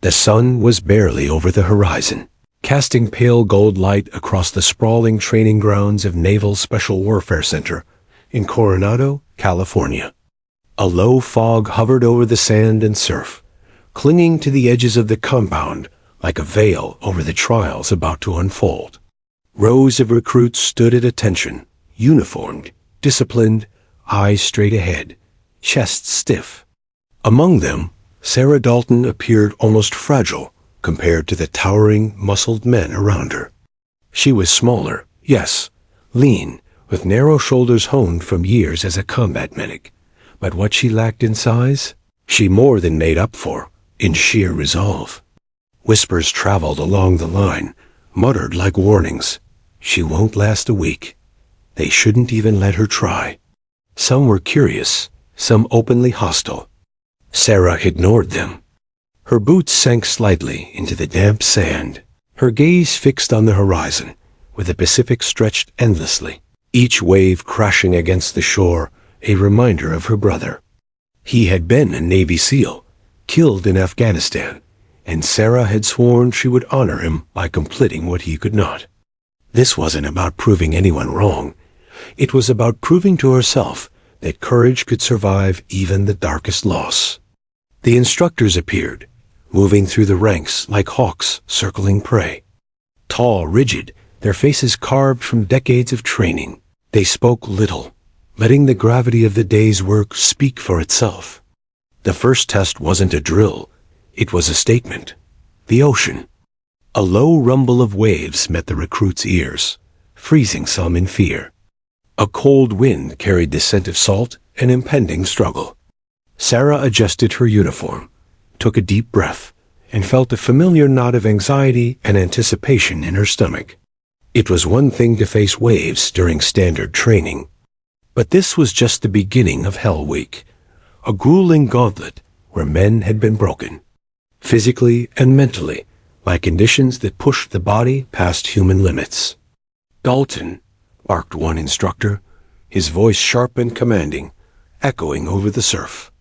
The sun was barely over the horizon, casting pale gold light across the sprawling training grounds of Naval Special Warfare Center in Coronado, California. A low fog hovered over the sand and surf, clinging to the edges of the compound like a veil over the trials about to unfold. Rows of recruits stood at attention, uniformed, disciplined, eyes straight ahead, chests stiff. Among them, Sarah Dalton appeared almost fragile compared to the towering, muscled men around her. She was smaller, yes, lean, with narrow shoulders honed from years as a combat medic. But what she lacked in size, she more than made up for in sheer resolve. Whispers traveled along the line, muttered like warnings. She won't last a week. They shouldn't even let her try. Some were curious, some openly hostile. Sarah ignored them. Her boots sank slightly into the damp sand, her gaze fixed on the horizon, where the Pacific stretched endlessly, each wave crashing against the shore, a reminder of her brother. He had been a Navy SEAL, killed in Afghanistan, and Sarah had sworn she would honor him by completing what he could not. This wasn't about proving anyone wrong. It was about proving to herself that courage could survive even the darkest loss. The instructors appeared, moving through the ranks like hawks circling prey. Tall, rigid, their faces carved from decades of training, they spoke little, letting the gravity of the day's work speak for itself. The first test wasn't a drill, it was a statement. The ocean. A low rumble of waves met the recruits' ears, freezing some in fear. A cold wind carried the scent of salt and impending struggle. Sarah adjusted her uniform, took a deep breath, and felt a familiar knot of anxiety and anticipation in her stomach. It was one thing to face waves during standard training, but this was just the beginning of Hell Week, a grueling gauntlet where men had been broken, physically and mentally, by conditions that pushed the body past human limits. "Dalton," barked one instructor, his voice sharp and commanding, echoing over the surf.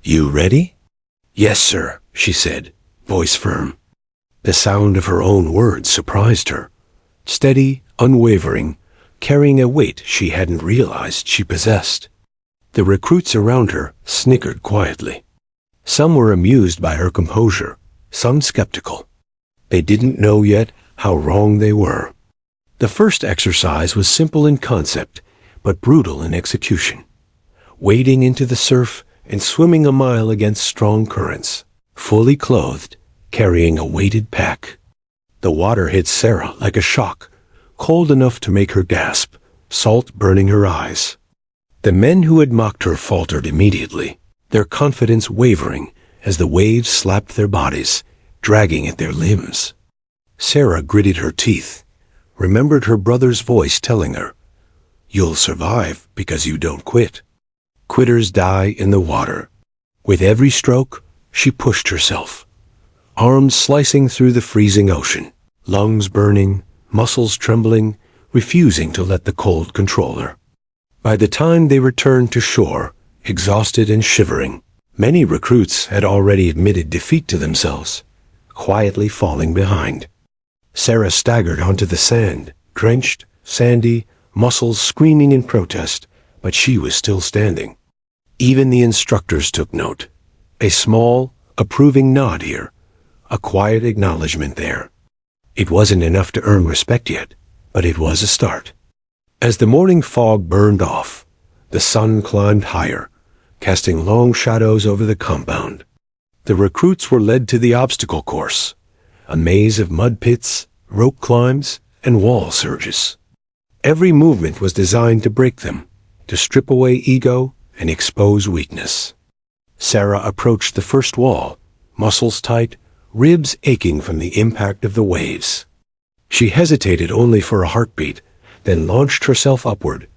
"You ready?" "Yes, sir," she said, voice firm. The sound of her own words surprised her. Steady, unwavering, carrying a weight she hadn't realized she possessed. The recruits around her snickered quietly. Some were amused by her composure, some skeptical. They didn't know yet how wrong they were. The first exercise was simple in concept, but brutal in execution. Wading into the surf and swimming a mile against strong currents, fully clothed, carrying a weighted pack. The water hit Sarah like a shock, cold enough to make her gasp, salt burning her eyes. The men who had mocked her faltered immediately, their confidence wavering as the waves slapped their bodies, dragging at their limbs. Sarah gritted her teeth, remembered her brother's voice telling her, "You'll survive because you don't quit." Quitters die in the water. With every stroke, she pushed herself, arms slicing through the freezing ocean, lungs burning, muscles trembling, refusing to let the cold control her. By the time they returned to shore, exhausted and shivering, many recruits had already admitted defeat to themselves, quietly falling behind. Sarah staggered onto the sand, drenched, sandy, muscles screaming in protest, but she was still standing. Even the instructors took note. A small, approving nod here, a quiet acknowledgement there. It wasn't enough to earn respect yet, but it was a start. As the morning fog burned off, the sun climbed higher, casting long shadows over the compound. The recruits were led to the obstacle course, a maze of mud pits, rope climbs, and wall surges. Every movement was designed to break them, to strip away ego and expose weakness. Sarah approached the first wall, muscles tight, ribs aching from the impact of the waves. She hesitated only for a heartbeat, then launched herself upward,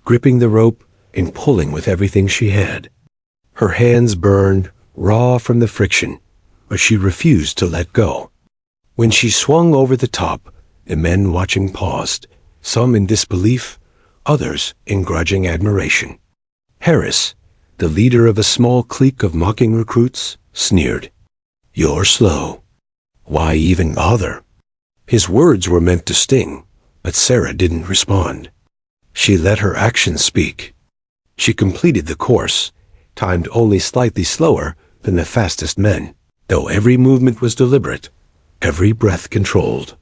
gripping the rope and pulling with everything she had. Her hands burned, raw from the friction, but she refused to let go. When she swung over the top, the men watching paused, some in disbelief, others in grudging admiration. Harris, the leader of a small clique of mocking recruits, sneered. "You're slow. Why even bother? His words were meant to sting, but Sarah didn't respond. She let her actions speak. She completed the course, timed only slightly slower than the fastest men, though every movement was deliberate, every breath controlled.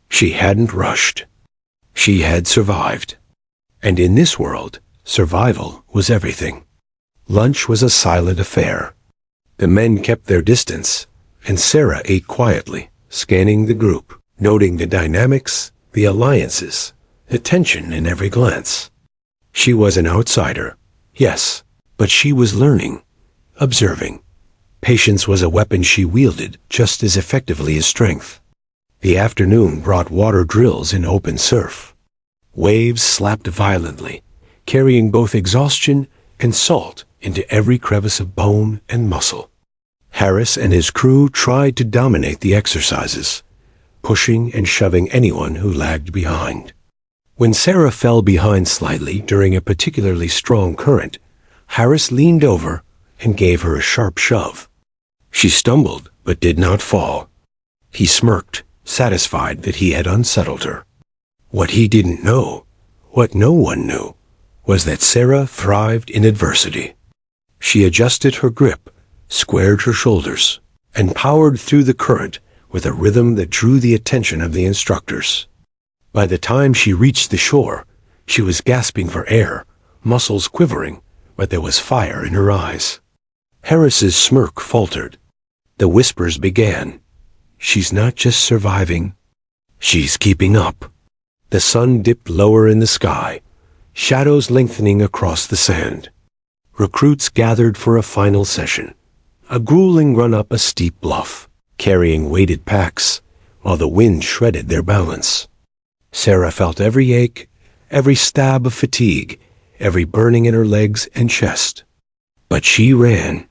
She hadn't rushed. She had survived. And in this world, survival was everything. Lunch was a silent affair. The men kept their distance, and Sarah ate quietly, scanning the group, noting the dynamics, the alliances, the tension in every glance. She was an outsider, yes, but she was learning, observing. Patience was a weapon she wielded just as effectively as strength. The afternoon brought water drills in open surf. Waves slapped violently, carrying both exhaustion and salt into every crevice of bone and muscle. Harris and his crew tried to dominate the exercises, pushing and shoving anyone who lagged behind. When Sarah fell behind slightly during a particularly strong current, Harris leaned over and gave her a sharp shove. She stumbled but did not fall. He smirked, satisfied that he had unsettled her. What he didn't know, what no one knew, was that Sarah thrived in adversity. She adjusted her grip, squared her shoulders, and powered through the current with a rhythm that drew the attention of the instructors. By the time she reached the shore, she was gasping for air, muscles quivering, but there was fire in her eyes. Harris's smirk faltered. The whispers began. She's not just surviving, she's keeping up. The sun dipped lower in the sky, shadows lengthening across the sand. Recruits gathered for a final session, a grueling run up a steep bluff, carrying weighted packs, while the wind shredded their balance. Sarah felt every ache, every stab of fatigue, every burning in her legs and chest. But she ran.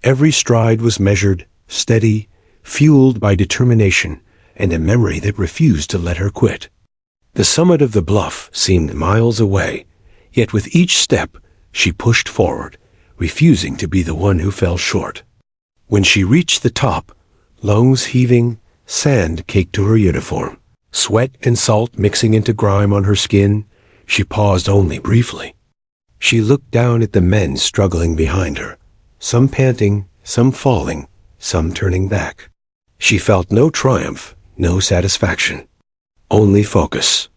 Every stride was measured, steady, fueled by determination and a memory that refused to let her quit. The summit of the bluff seemed miles away, yet with each step she pushed forward, refusing to be the one who fell short. When she reached the top, lungs heaving, sand caked to her uniform, sweat and salt mixing into grime on her skin, she paused only briefly. She looked down at the men struggling behind her, some panting, some falling, some turning back. She felt no triumph, no satisfaction, only focus.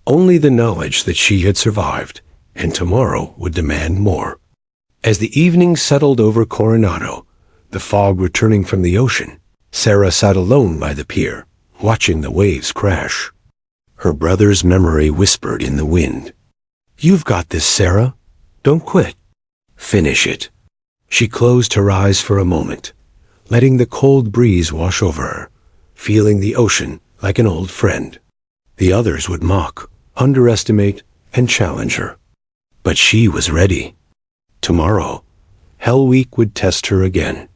Only the knowledge that she had survived, and tomorrow would demand more. As the evening settled over Coronado, the fog returning from the ocean, Sarah sat alone by the pier, watching the waves crash. Her brother's memory whispered in the wind. "You've got this, Sarah. Don't quit. Finish it." She closed her eyes for a moment, letting the cold breeze wash over her, feeling the ocean like an old friend. The others would mock, underestimate, and challenge her. But she was ready. Tomorrow, Hell Week would test her again,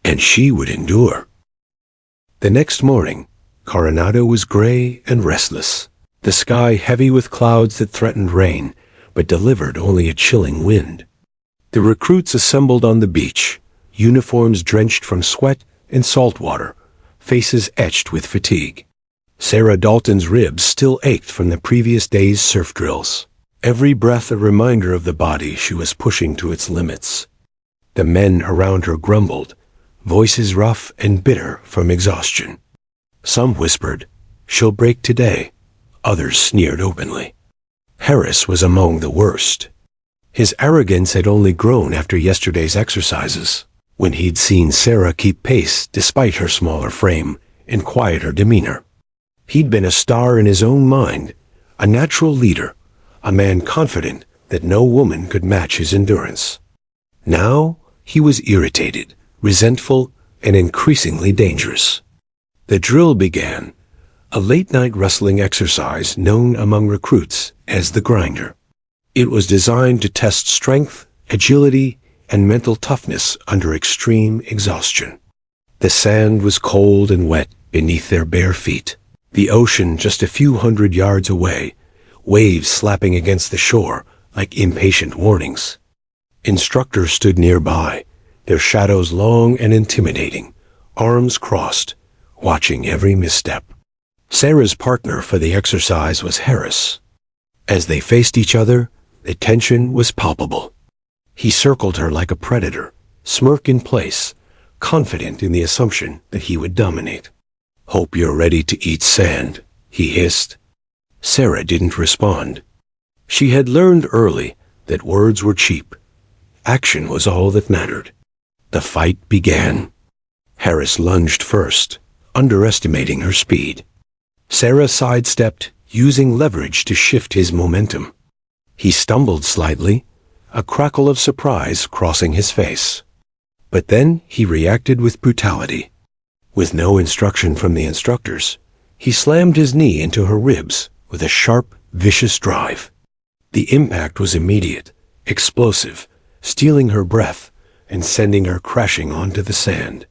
and she would endure. The next morning, Coronado was gray and restless, the sky heavy with clouds that threatened rain, but delivered only a chilling wind. The recruits assembled on the beach, uniforms drenched from sweat and salt water, faces etched with fatigue. Sarah Dalton's ribs still ached from the previous day's surf drills, every breath a reminder of the body she was pushing to its limits. The men around her grumbled, voices rough and bitter from exhaustion. Some whispered, "She'll break today." Others sneered openly. Harris was among the worst. His arrogance had only grown after yesterday's exercises, when he'd seen Sarah keep pace despite her smaller frame and quieter demeanor. He'd been a star in his own mind, a natural leader, a man confident that no woman could match his endurance. Now he was irritated, resentful, and increasingly dangerous. The drill began, a late-night wrestling exercise known among recruits as the grinder. It was designed to test strength, agility, and mental toughness under extreme exhaustion. The sand was cold and wet beneath their bare feet, the ocean just a few hundred yards away, waves slapping against the shore like impatient warnings. Instructors stood nearby, their shadows long and intimidating, arms crossed, watching every misstep. Sarah's partner for the exercise was Harris. As they faced each other, the tension was palpable. He circled her like a predator, smirk in place, confident in the assumption that he would dominate. "Hope you're ready to eat sand," he hissed. Sarah didn't respond. She had learned early that words were cheap. Action was all that mattered. The fight began. Harris lunged first, underestimating her speed. Sarah sidestepped, using leverage to shift his momentum. He stumbled slightly, a crackle of surprise crossing his face. But then he reacted with brutality. With no instruction from the instructors, he slammed his knee into her ribs with a sharp, vicious drive. The impact was immediate, explosive, stealing her breath and sending her crashing onto the sand.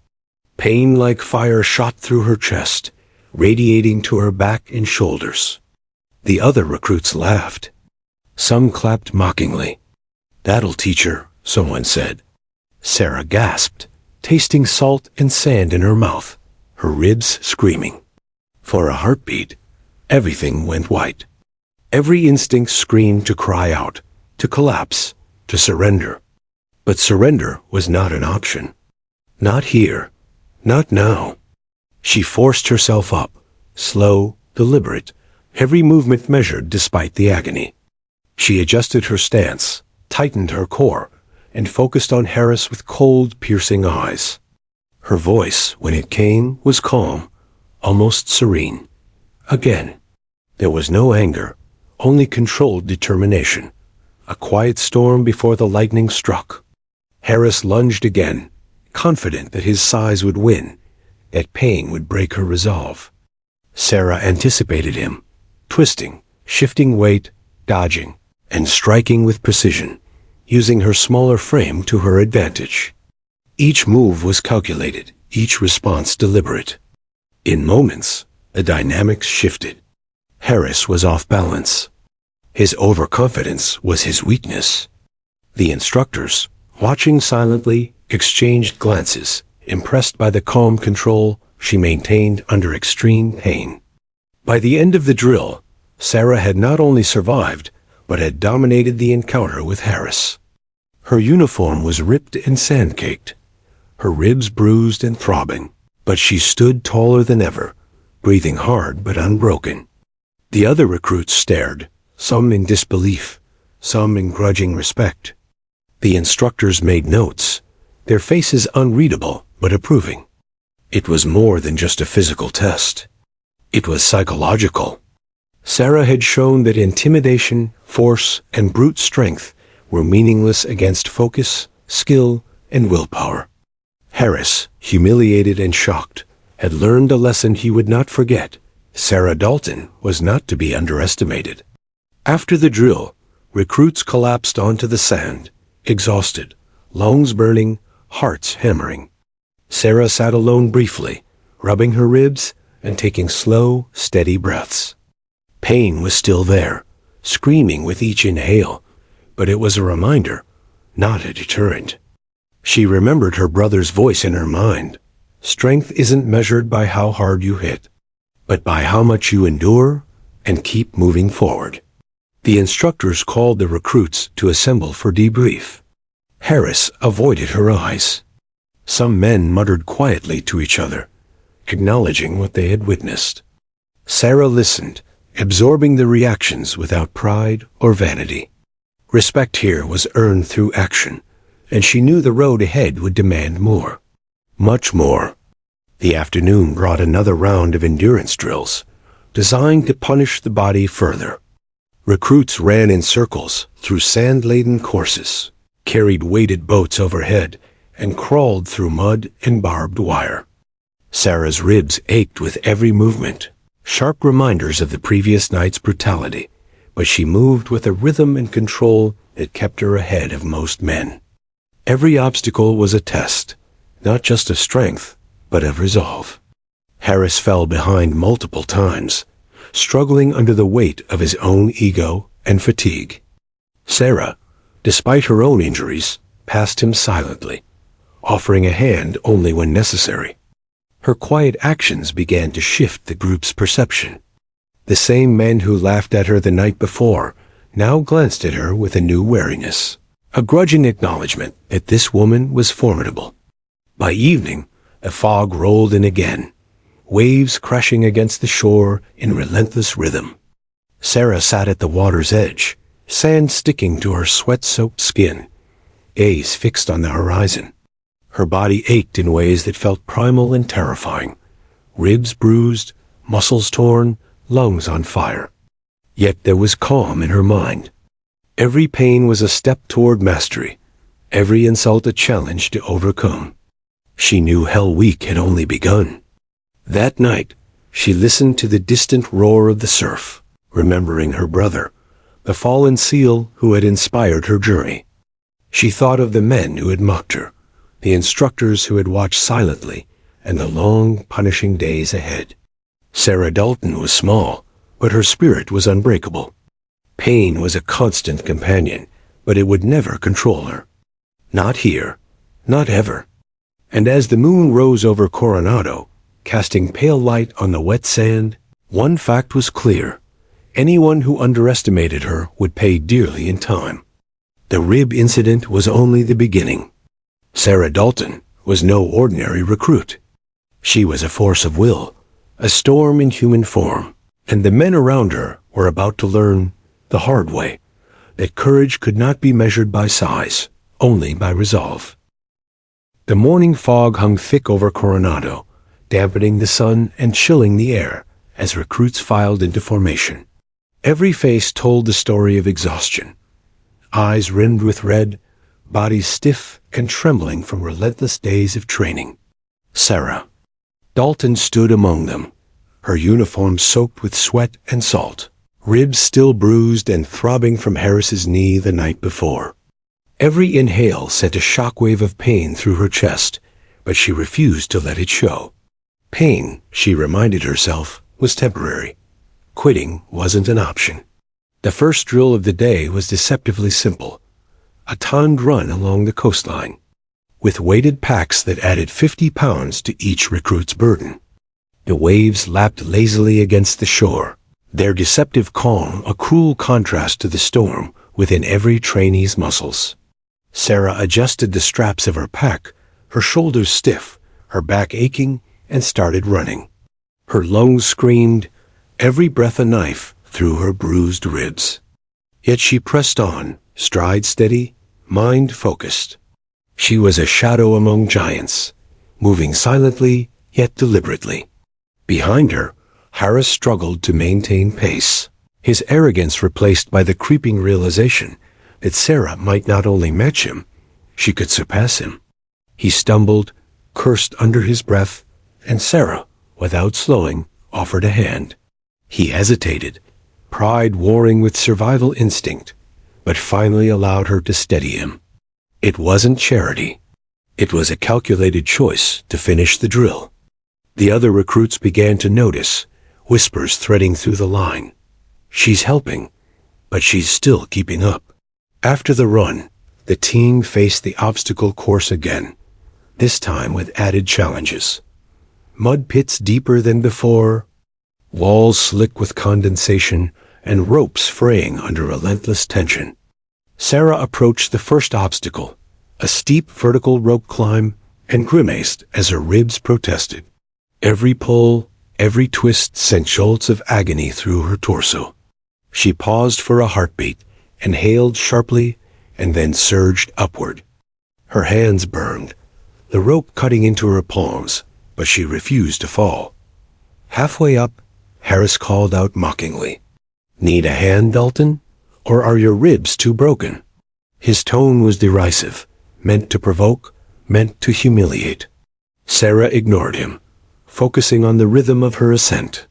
Pain like fire shot through her chest, radiating to her back and shoulders. The other recruits laughed. Some clapped mockingly. "That'll teach her," someone said. Sarah gasped, tasting salt and sand in her mouth, her ribs screaming. For a heartbeat, everything went white. Every instinct screamed to cry out, to collapse, to surrender. But surrender was not an option. Not here. Not now. She forced herself up, slow, deliberate, every movement measured despite the agony. She adjusted her stance, tightened her core, and focused on Harris with cold, piercing eyes. Her voice, when it came, was calm, almost serene. Again, there was no anger, only controlled determination. A quiet storm before the lightning struck. Harris lunged again, confident that his size would win, that pain would break her resolve. Sarah anticipated him, twisting, shifting weight, dodging, and striking with precision, using her smaller frame to her advantage. Each move was calculated, each response deliberate. In moments, the dynamics shifted. Harris was off balance. His overconfidence was his weakness. The instructors, watching silently, exchanged glances, impressed by the calm control she maintained under extreme pain. By the end of the drill, Sarah had not only survived, but had dominated the encounter with Harris. Her uniform was ripped and sand-caked, her ribs bruised and throbbing, but she stood taller than ever, breathing hard but unbroken. The other recruits stared, some in disbelief, some in grudging respect. The instructors made notes, their faces unreadable but approving. It was more than just a physical test. It was psychological. Sarah had shown that intimidation, force, and brute strength were meaningless against focus, skill, and willpower. Harris, humiliated and shocked, had learned a lesson he would not forget. Sarah Dalton was not to be underestimated. After the drill, recruits collapsed onto the sand, exhausted, lungs burning, hearts hammering. Sarah sat alone briefly, rubbing her ribs and taking slow, steady breaths. Pain was still there, screaming with each inhale, but it was a reminder, not a deterrent. She remembered her brother's voice in her mind. Strength isn't measured by how hard you hit, but by how much you endure and keep moving forward. The instructors called the recruits to assemble for debrief. Harris avoided her eyes. Some men muttered quietly to each other, acknowledging what they had witnessed. Sarah listened, absorbing the reactions without pride or vanity. Respect here was earned through action, and she knew the road ahead would demand more. Much more. The afternoon brought another round of endurance drills, designed to punish the body further. Recruits ran in circles through sand-laden courses, carried weighted boats overhead, and crawled through mud and barbed wire. Sarah's ribs ached with every movement, sharp reminders of the previous night's brutality, but she moved with a rhythm and control that kept her ahead of most men. Every obstacle was a test, not just of strength, but of resolve. Harris fell behind multiple times, struggling under the weight of his own ego and fatigue. Sarah, despite her own injuries, passed him silently, offering a hand only when necessary. Her quiet actions began to shift the group's perception. The same men who laughed at her the night before now glanced at her with a new wariness, a grudging acknowledgement that this woman was formidable. By evening, the fog rolled in again, waves crashing against the shore in relentless rhythm. Sarah sat at the water's edge, sand sticking to her sweat-soaked skin, gaze fixed on the horizon. Her body ached in ways that felt primal and terrifying, ribs bruised, muscles torn, lungs on fire. Yet there was calm in her mind. Every pain was a step toward mastery, every insult a challenge to overcome. She knew Hell Week had only begun. That night, she listened to the distant roar of the surf, remembering her brother, the fallen seal who had inspired her journey. She thought of the men who had mocked her, the instructors who had watched silently, and the long, punishing days ahead. Sarah Dalton was small, but her spirit was unbreakable. Pain was a constant companion, but it would never control her. Not here, not ever. And as the moon rose over Coronado, casting pale light on the wet sand, one fact was clear. Anyone who underestimated her would pay dearly in time. The rib incident was only the beginning. Sarah Dalton was no ordinary recruit. She was a force of will, a storm in human form, and the men around her were about to learn, the hard way, that courage could not be measured by size, only by resolve. The morning fog hung thick over Coronado, dampening the sun and chilling the air as recruits filed into formation. Every face told the story of exhaustion. Eyes rimmed with red, bodies stiff and trembling from relentless days of training. Sarah Dalton stood among them, her uniform soaked with sweat and salt, ribs still bruised and throbbing from Harris's knee the night before. Every inhale sent a shockwave of pain through her chest, but she refused to let it show. Pain, she reminded herself, was temporary. Quitting wasn't an option. The first drill of the day was deceptively simple, a timed run along the coastline, with weighted packs that added 50 pounds to each recruit's burden. The waves lapped lazily against the shore, their deceptive calm a cruel contrast to the storm within every trainee's muscles. Sarah adjusted the straps of her pack, her shoulders stiff, her back aching, and started running. Her lungs screamed, every breath a knife through her bruised ribs. Yet she pressed on, stride steady, mind focused. She was a shadow among giants, moving silently yet deliberately. Behind her, Harris struggled to maintain pace, his arrogance replaced by the creeping realization that Sarah might not only match him, she could surpass him. He stumbled, cursed under his breath, and Sarah, without slowing, offered a hand. He hesitated, pride warring with survival instinct, but finally allowed her to steady him. It wasn't charity. It was a calculated choice to finish the drill. The other recruits began to notice, whispers threading through the line. She's helping, but she's still keeping up. After the run, the team faced the obstacle course again, this time with added challenges. Mud pits deeper than before, walls slick with condensation, and ropes fraying under relentless tension. Sarah approached the first obstacle, a steep vertical rope climb, and grimaced as her ribs protested. Every pull, every twist sent jolts of agony through her torso. She paused for a heartbeat, inhaled sharply, and then surged upward. Her hands burned, the rope cutting into her palms, but she refused to fall. Halfway up, Harris called out mockingly, "Need a hand, Dalton? Or are your ribs too broken?" His tone was derisive, meant to provoke, meant to humiliate. Sarah ignored him, focusing on the rhythm of her ascent.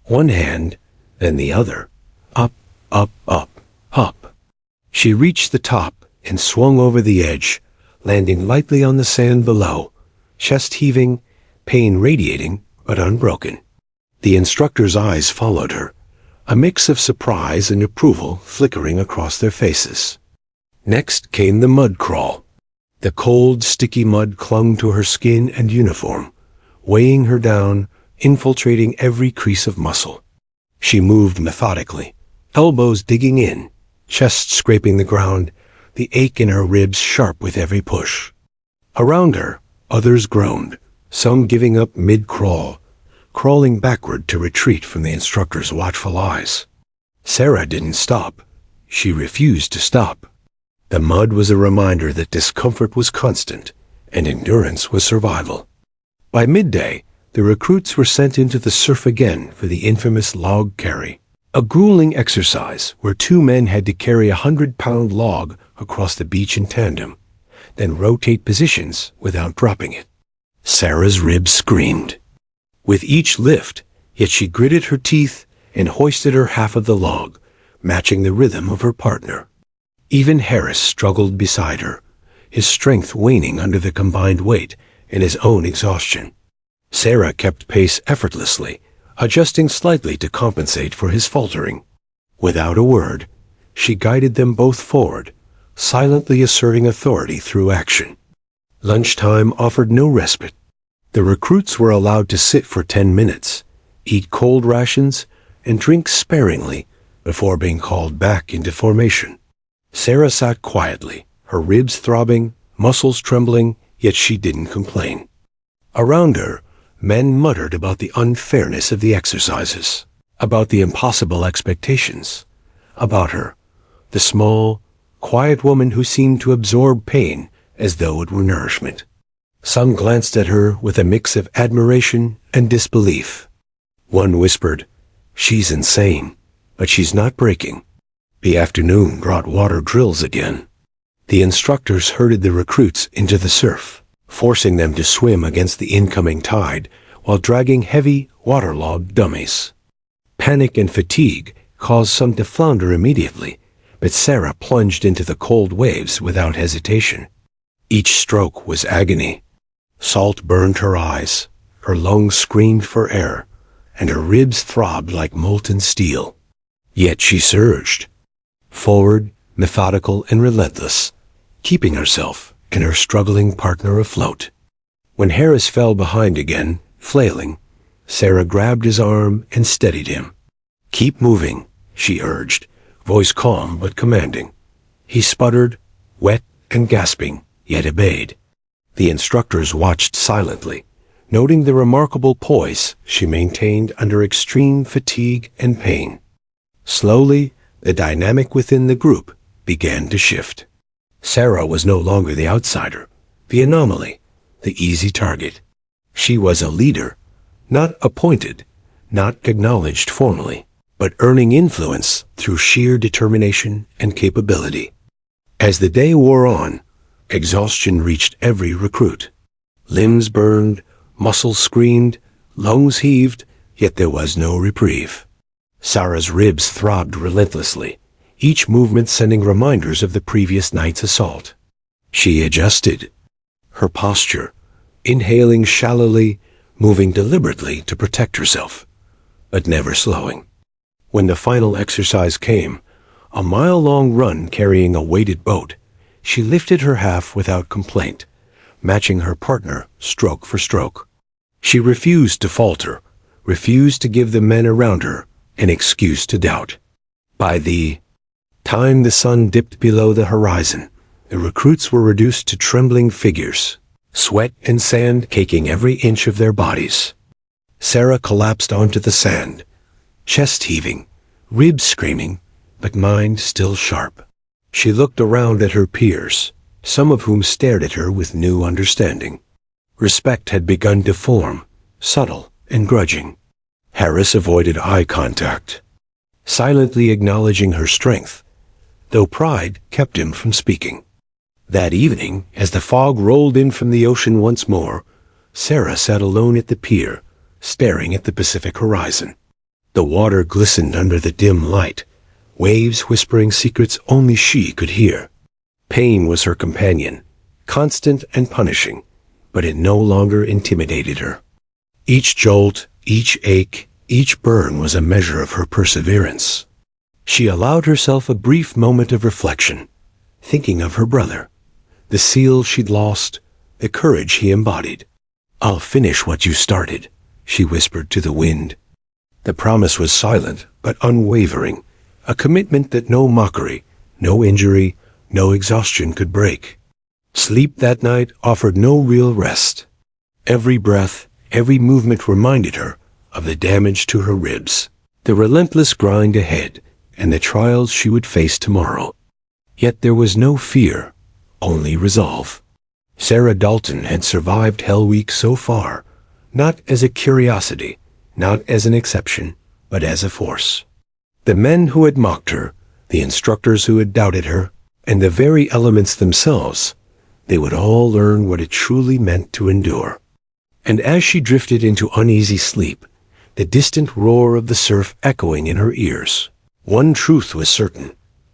One hand, then the other, up, up, up, up. She reached the top and swung over the edge, landing lightly on the sand below, chest heaving, pain radiating, but unbroken. The instructor's eyes followed her, a mix of surprise and approval flickering across their faces. Next came the mud crawl. The cold, sticky mud clung to her skin and uniform, weighing her down, infiltrating every crease of muscle. She moved methodically, elbows digging in, chest scraping the ground, the ache in her ribs sharp with every push. Around her, others groaned, some giving up mid-crawl, crawling backward to retreat from the instructor's watchful eyes. Sarah didn't stop. She refused to stop. The mud was a reminder that discomfort was constant and endurance was survival. By midday, the recruits were sent into the surf again for the infamous log carry, a grueling exercise where two men had to carry 100-pound log across the beach in tandem, then rotate positions without dropping it. Sarah's ribs screamed. With each lift, yet she gritted her teeth and hoisted her half of the log, matching the rhythm of her partner. Even Harris struggled beside her, his strength waning under the combined weight and his own exhaustion. Sarah kept pace effortlessly, adjusting slightly to compensate for his faltering. Without a word, she guided them both forward, silently asserting authority through action. Lunchtime offered no respite. The recruits were allowed to sit for 10 minutes, eat cold rations, and drink sparingly before being called back into formation. Sarah sat quietly, her ribs throbbing, muscles trembling, yet she didn't complain. Around her, men muttered about the unfairness of the exercises, about the impossible expectations, about her, the small, quiet woman who seemed to absorb pain as though it were nourishment. Some glanced at her with a mix of admiration and disbelief. One whispered, "She's insane, but she's not breaking." The afternoon brought water drills again. The instructors herded the recruits into the surf, forcing them to swim against the incoming tide while dragging heavy, waterlogged dummies. Panic and fatigue caused some to flounder immediately, but Sarah plunged into the cold waves without hesitation. Each stroke was agony. Salt burned her eyes, her lungs screamed for air, and her ribs throbbed like molten steel. Yet she surged, forward, methodical and relentless, keeping herself and her struggling partner afloat. When Harris fell behind again, flailing, Sarah grabbed his arm and steadied him. "Keep moving," she urged, voice calm but commanding. He sputtered, wet and gasping, yet obeyed. The instructors watched silently, noting the remarkable poise she maintained under extreme fatigue and pain. Slowly, the dynamic within the group began to shift. Sarah was no longer the outsider, the anomaly, the easy target. She was a leader, not appointed, not acknowledged formally, but earning influence through sheer determination and capability. As the day wore on, exhaustion reached every recruit. Limbs burned, muscles screamed, lungs heaved, yet there was no reprieve. Sarah's ribs throbbed relentlessly, each movement sending reminders of the previous night's assault. She adjusted. Her posture, inhaling shallowly, moving deliberately to protect herself, but never slowing. When the final exercise came, a mile-long run carrying a weighted boat, she lifted her half without complaint, matching her partner stroke for stroke. She refused to falter, refused to give the men around her an excuse to doubt. By the time the sun dipped below the horizon, the recruits were reduced to trembling figures, sweat and sand caking every inch of their bodies. Sarah collapsed onto the sand, chest heaving, ribs screaming, but mind still sharp. She looked around at her peers, some of whom stared at her with new understanding. Respect had begun to form, subtle and grudging. Harris avoided eye contact, silently acknowledging her strength, though pride kept him from speaking. That evening, as the fog rolled in from the ocean once more, Sarah sat alone at the pier, staring at the Pacific horizon. The water glistened under the dim light, waves whispering secrets only she could hear. Pain was her companion, constant and punishing, but it no longer intimidated her. Each jolt, each ache, each burn was a measure of her perseverance. She allowed herself a brief moment of reflection, thinking of her brother, the seal she'd lost, the courage he embodied. "I'll finish what you started," she whispered to the wind. The promise was silent but unwavering, a commitment that no mockery, no injury, no exhaustion could break. Sleep that night offered no real rest. Every breath, every movement reminded her of the damage to her ribs, the relentless grind ahead, and the trials she would face tomorrow. Yet there was no fear, only resolve. Sarah Dalton had survived Hell Week so far, not as a curiosity, not as an exception, but as a force. The men who had mocked her, the instructors who had doubted her, and the very elements themselves, they would all learn what it truly meant to endure. And as she drifted into uneasy sleep, the distant roar of the surf echoing in her ears, one truth was certain.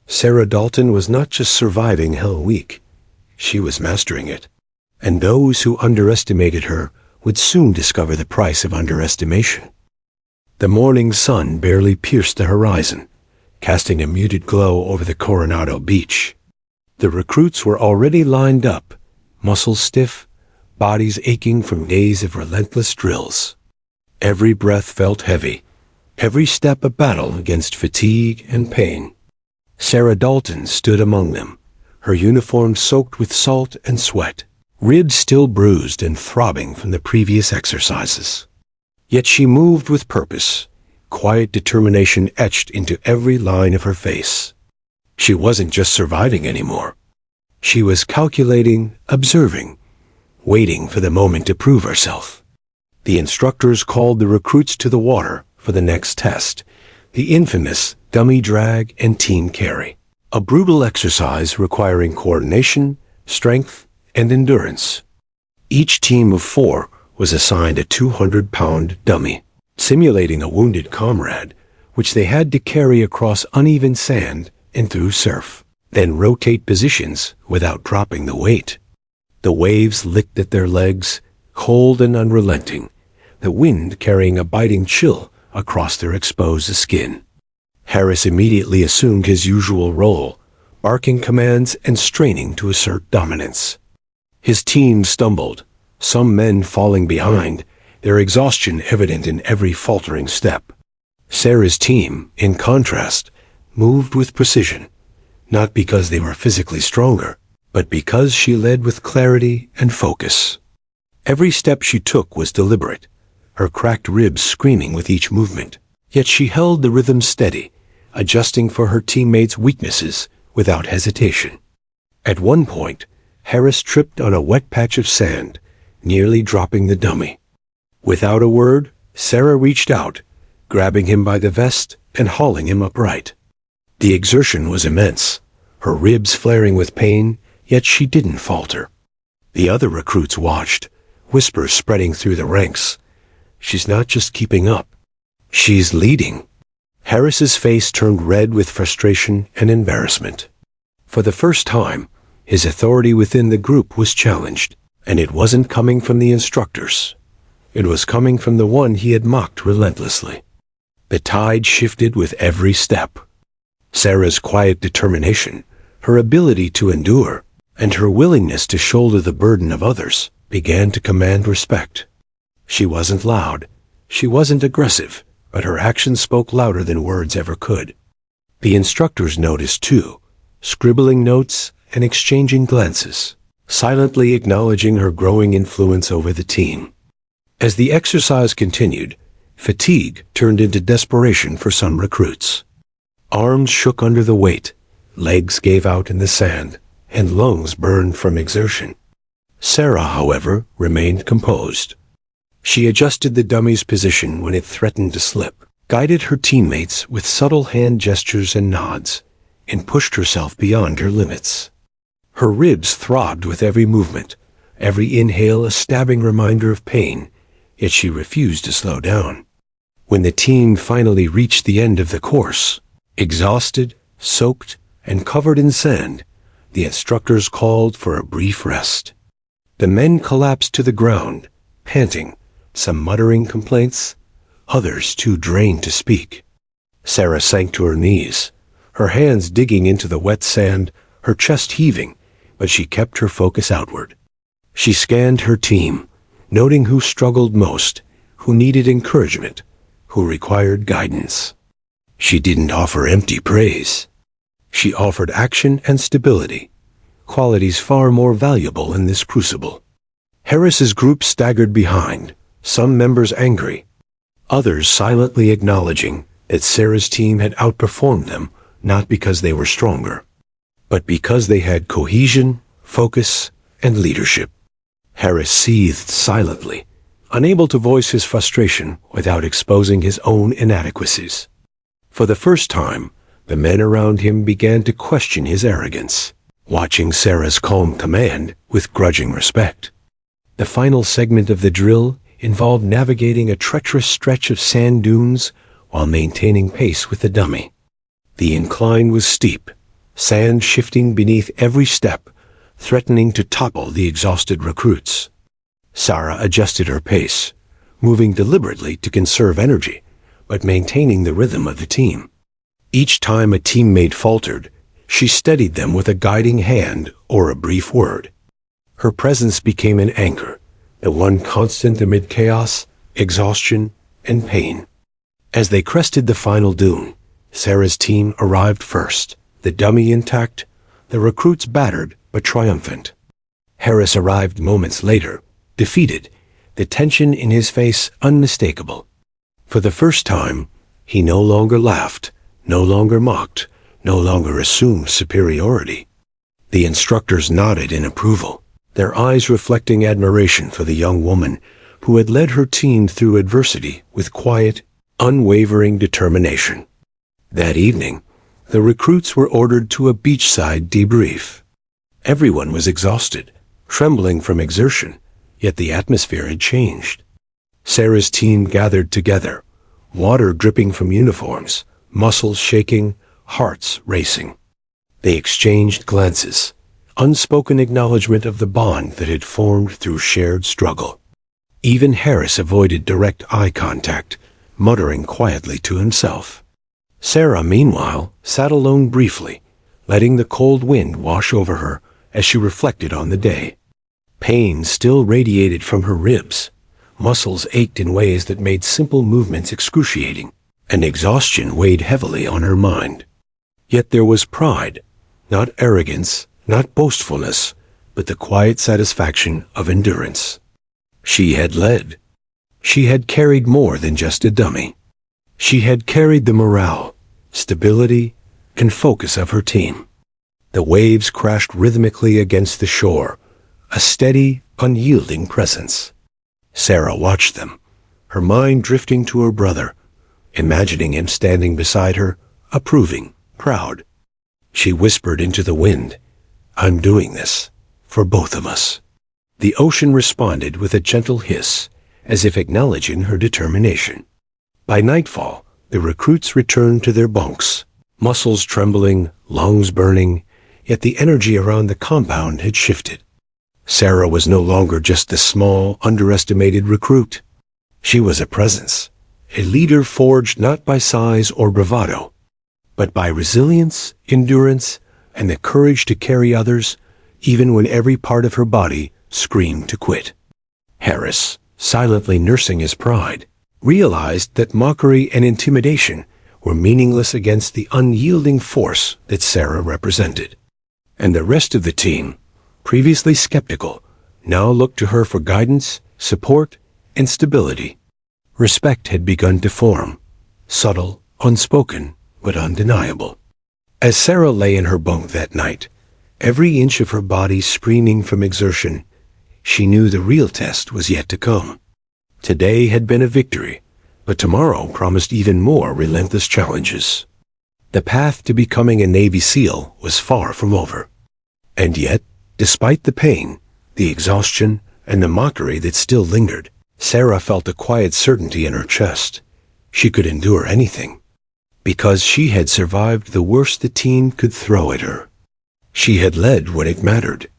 Sarah Dalton was not just surviving Hell Week, she was mastering it. And those who underestimated her would soon discover the price of underestimation. The morning sun barely pierced the horizon, casting a muted glow over the Coronado beach. The recruits were already lined up, muscles stiff, bodies aching from days of relentless drills. Every breath felt heavy, every step a battle against fatigue and pain. Sarah Dalton stood among them, her uniform soaked with salt and sweat, ribs still bruised and throbbing from the previous exercises. Yet she moved with purpose, quiet determination etched into every line of her face. She wasn't just surviving anymore. She was calculating, observing, waiting for the moment to prove herself. The instructors called the recruits to the water for the next test, the infamous dummy drag and team carry, a brutal exercise requiring coordination, strength, and endurance. Each team of 4 was assigned a 200-pound dummy, simulating a wounded comrade, which they had to carry across uneven sand and through surf, then rotate positions without dropping the weight. The waves licked at their legs, cold and unrelenting, the wind carrying a biting chill across their exposed skin. Harris immediately assumed his usual role, barking commands and straining to assert dominance. His team stumbled, some men falling behind, their exhaustion evident in every faltering step. Sarah's team, in contrast, moved with precision, not because they were physically stronger, but because she led with clarity and focus. Every step she took was deliberate, her cracked ribs screaming with each movement, yet she held the rhythm steady, adjusting for her teammates' weaknesses without hesitation. At one point, Harris tripped on a wet patch of sand, nearly dropping the dummy. Without a word, Sarah reached out, grabbing him by the vest and hauling him upright. The exertion was immense, her ribs flaring with pain, yet she didn't falter. The other recruits watched, whispers spreading through the ranks. She's not just keeping up, she's leading. Harris's face turned red with frustration and embarrassment. For the first time, his authority within the group was challenged, and it wasn't coming from the instructors. It was coming from the one he had mocked relentlessly. The tide shifted with every step. Sarah's quiet determination, her ability to endure, and her willingness to shoulder the burden of others began to command respect. She wasn't loud, she wasn't aggressive, but her actions spoke louder than words ever could. The instructors noticed too, scribbling notes and exchanging glances, silently acknowledging her growing influence over the team. As the exercise continued, fatigue turned into desperation for some recruits. Arms shook under the weight, legs gave out in the sand, and lungs burned from exertion. Sarah, however, remained composed. She adjusted the dummy's position when it threatened to slip, guided her teammates with subtle hand gestures and nods, and pushed herself beyond her limits. Her ribs throbbed with every movement, every inhale a stabbing reminder of pain, yet she refused to slow down. When the team finally reached the end of the course, exhausted, soaked, and covered in sand, the instructors called for a brief rest. The men collapsed to the ground, panting, some muttering complaints, others too drained to speak. Sarah sank to her knees, her hands digging into the wet sand, her chest heaving, but she kept her focus outward. She scanned her team, noting who struggled most, who needed encouragement, who required guidance. She didn't offer empty praise. She offered action and stability, qualities far more valuable in this crucible. Harris's group staggered behind, some members angry, others silently acknowledging that Sarah's team had outperformed them, not because they were stronger, but because they had cohesion, focus, and leadership. Harris seethed silently, unable to voice his frustration without exposing his own inadequacies. For the first time, the men around him began to question his arrogance, watching Sarah's calm command with grudging respect. The final segment of the drill involved navigating a treacherous stretch of sand dunes while maintaining pace with the dummy. The incline was steep, sand shifting beneath every step, threatening to topple the exhausted recruits. Sarah adjusted her pace, moving deliberately to conserve energy, but maintaining the rhythm of the team. Each time a teammate faltered, she steadied them with a guiding hand or a brief word. Her presence became an anchor, the one constant amid chaos, exhaustion, and pain. As they crested the final dune, Sarah's team arrived first, the dummy intact, the recruits battered but triumphant. Harris arrived moments later, defeated, the tension in his face unmistakable. For the first time, he no longer laughed, no longer mocked, no longer assumed superiority. The instructors nodded in approval, their eyes reflecting admiration for the young woman who had led her team through adversity with quiet, unwavering determination. That evening, the recruits were ordered to a beachside debrief. Everyone was exhausted, trembling from exertion, yet the atmosphere had changed. Sarah's team gathered together, water dripping from uniforms, muscles shaking, hearts racing. They exchanged glances, unspoken acknowledgement of the bond that had formed through shared struggle. Even Harris avoided direct eye contact, muttering quietly to himself. Sarah, meanwhile, sat alone briefly, letting the cold wind wash over her as she reflected on the day. Pain still radiated from her ribs. Muscles ached in ways that made simple movements excruciating, and exhaustion weighed heavily on her mind. Yet there was pride, not arrogance, not boastfulness, but the quiet satisfaction of endurance. She had led. She had carried more than just a dummy. She had carried the morale, stability, and focus of her team. The waves crashed rhythmically against the shore, a steady, unyielding presence. Sarah watched them, her mind drifting to her brother, imagining him standing beside her, approving, proud. She whispered into the wind, "I'm doing this, for both of us." The ocean responded with a gentle hiss, as if acknowledging her determination. By nightfall, the recruits returned to their bunks, muscles trembling, lungs burning, yet the energy around the compound had shifted. Sarah was no longer just the small, underestimated recruit. She was a presence, a leader forged not by size or bravado, but by resilience, endurance, and the courage to carry others, even when every part of her body screamed to quit. Harris, silently nursing his pride, realized that mockery and intimidation were meaningless against the unyielding force that Sarah represented. And the rest of the team, previously skeptical, now looked to her for guidance, support, and stability. Respect had begun to form, subtle, unspoken, but undeniable. As Sarah lay in her bunk that night, every inch of her body screaming from exertion, she knew the real test was yet to come. Today had been a victory, but tomorrow promised even more relentless challenges. The path to becoming a Navy SEAL was far from over. And yet, despite the pain, the exhaustion, and the mockery that still lingered, Sarah felt a quiet certainty in her chest. She could endure anything, because she had survived the worst the team could throw at her. She had led when it mattered,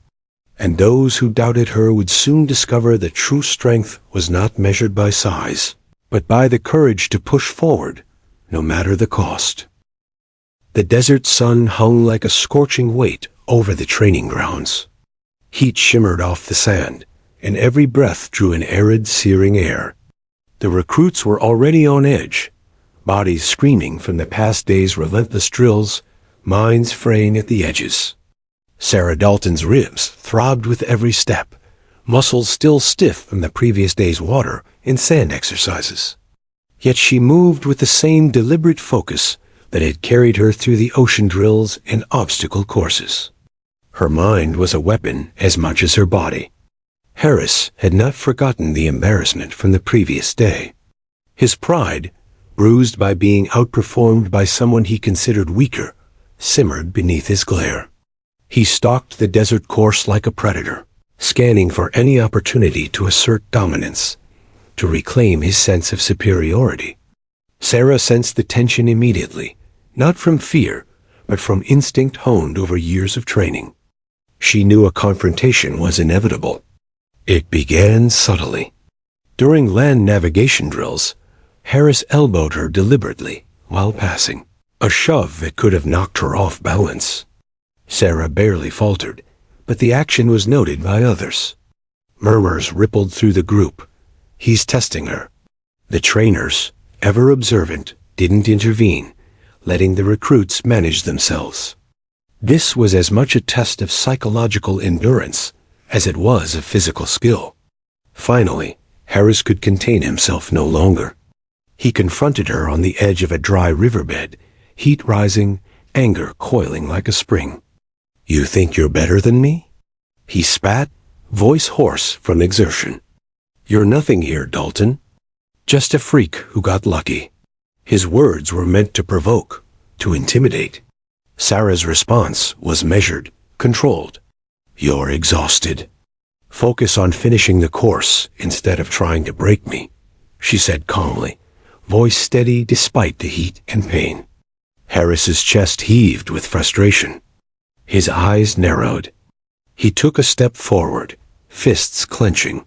and those who doubted her would soon discover that true strength was not measured by size, but by the courage to push forward, no matter the cost. The desert sun hung like a scorching weight over the training grounds. Heat shimmered off the sand, and every breath drew an arid, searing air. The recruits were already on edge, bodies screaming from the past day's relentless drills, minds fraying at the edges. Sarah Dalton's ribs throbbed with every step, muscles still stiff from the previous day's water and sand exercises. Yet she moved with the same deliberate focus that had carried her through the ocean drills and obstacle courses. Her mind was a weapon as much as her body. Harris had not forgotten the embarrassment from the previous day. His pride, bruised by being outperformed by someone he considered weaker, simmered beneath his glare. He stalked the desert course like a predator, scanning for any opportunity to assert dominance, to reclaim his sense of superiority. Sarah sensed the tension immediately, not from fear, but from instinct honed over years of training. She knew a confrontation was inevitable. It began subtly. During land navigation drills, Harris elbowed her deliberately while passing, a shove that could have knocked her off balance. Sarah barely faltered, but the action was noted by others. Murmurs rippled through the group. He's testing her. The trainers, ever observant, didn't intervene, letting the recruits manage themselves. This was as much a test of psychological endurance as it was of physical skill. Finally, Harris could contain himself no longer. He confronted her on the edge of a dry riverbed, heat rising, anger coiling like a spring. "You think you're better than me?" He spat, voice hoarse from exertion. "You're nothing here, Dalton. Just a freak who got lucky." His words were meant to provoke, to intimidate. Sarah's response was measured, controlled. "You're exhausted. Focus on finishing the course instead of trying to break me," she said calmly, voice steady despite the heat and pain. Harris's chest heaved with frustration. His eyes narrowed. He took a step forward, fists clenching.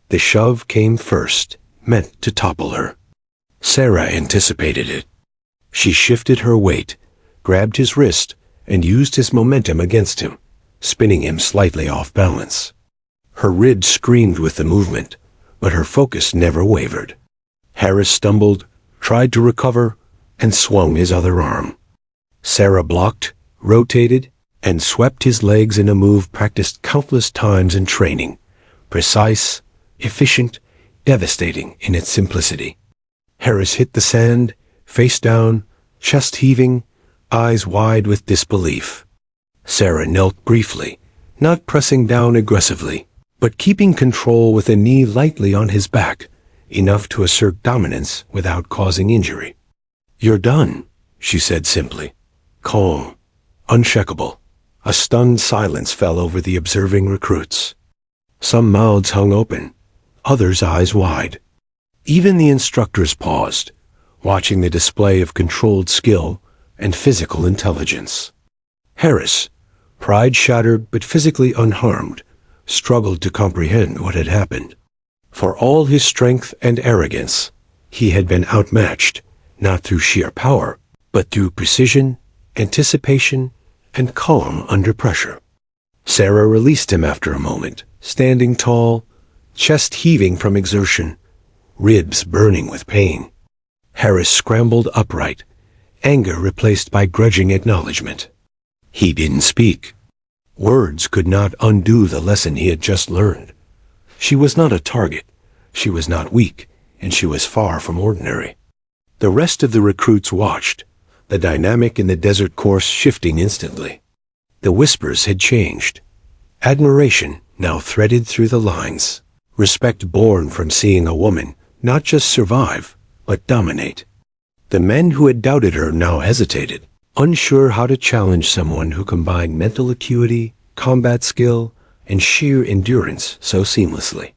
The shove came first, meant to topple her. Sarah anticipated it. She shifted her weight, grabbed his wrist, and used his momentum against him, spinning him slightly off balance. Her ribs screamed with the movement, but her focus never wavered. Harris stumbled, tried to recover, and swung his other arm. Sarah blocked, rotated, and swept his legs in a move practiced countless times in training, precise, efficient, devastating in its simplicity. Harris hit the sand, face down, chest heaving, eyes wide with disbelief. Sarah knelt briefly, not pressing down aggressively, but keeping control with a knee lightly on his back, enough to assert dominance without causing injury. "You're done," she said simply, calm, unshakable. A stunned silence fell over the observing recruits. Some mouths hung open, others' eyes wide. Even the instructors paused, watching the display of controlled skill and physical intelligence. Harris, pride shattered but physically unharmed, struggled to comprehend what had happened. For all his strength and arrogance, he had been outmatched, not through sheer power, but through precision, anticipation, and calm under pressure. Sarah released him after a moment, standing tall, chest heaving from exertion, ribs burning with pain. Harris scrambled upright, anger replaced by grudging acknowledgement. He didn't speak. Words could not undo the lesson he had just learned. She was not a target, she was not weak, and she was far from ordinary. The rest of the recruits watched, the dynamic in the desert course shifting instantly. The whispers had changed. Admiration now threaded through the lines. Respect born from seeing a woman not just survive, but dominate. The men who had doubted her now hesitated, unsure how to challenge someone who combined mental acuity, combat skill, and sheer endurance so seamlessly.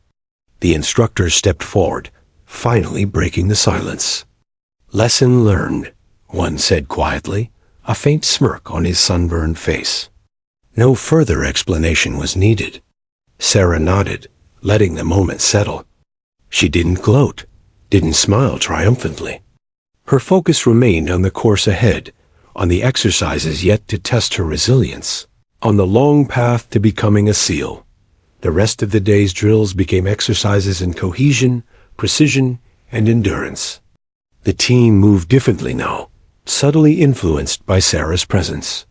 The instructor stepped forward, finally breaking the silence. "Lesson learned," one said quietly, a faint smirk on his sunburned face. No further explanation was needed. Sarah nodded, letting the moment settle. She didn't gloat, didn't smile triumphantly. Her focus remained on the course ahead, on the exercises yet to test her resilience, on the long path to becoming a SEAL. The rest of the day's drills became exercises in cohesion, precision, and endurance. The team moved differently now, subtly influenced by Sarah's presence.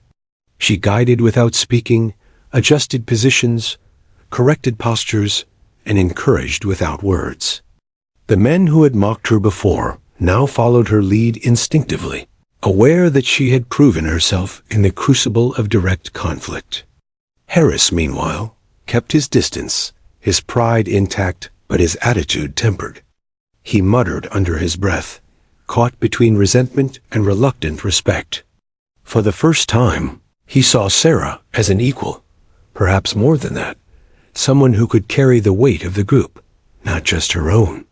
She guided without speaking, adjusted positions, corrected postures, and encouraged without words. The men who had mocked her before now followed her lead instinctively, aware that she had proven herself in the crucible of direct conflict. Harris, meanwhile, kept his distance, his pride intact but his attitude tempered. He muttered under his breath, caught between resentment and reluctant respect. For the first time, he saw Sarah as an equal, perhaps more than that, someone who could carry the weight of the group, not just her own.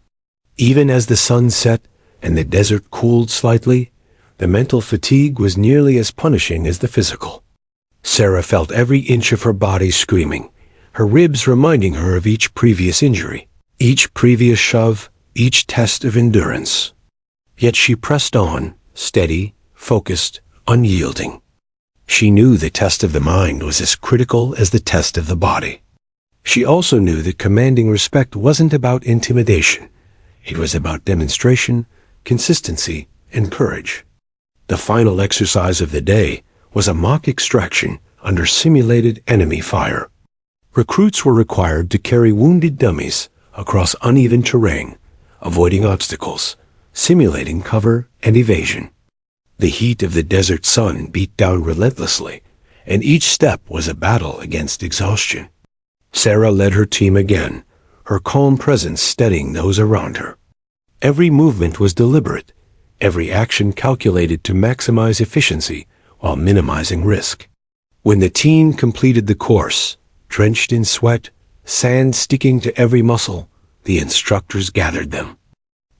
Even as the sun set and the desert cooled slightly, the mental fatigue was nearly as punishing as the physical. Sarah felt every inch of her body screaming, her ribs reminding her of each previous injury, each previous shove, each test of endurance. Yet she pressed on, steady, focused, unyielding. She knew the test of the mind was as critical as the test of the body. She also knew that commanding respect wasn't about intimidation. It was about demonstration, consistency, and courage. The final exercise of the day was a mock extraction under simulated enemy fire. Recruits were required to carry wounded dummies across uneven terrain, avoiding obstacles, simulating cover and evasion. The heat of the desert sun beat down relentlessly, and each step was a battle against exhaustion. Sarah led her team again, her calm presence steadying those around her. Every movement was deliberate, every action calculated to maximize efficiency while minimizing risk. When the team completed the course, drenched in sweat, sand sticking to every muscle, the instructors gathered them.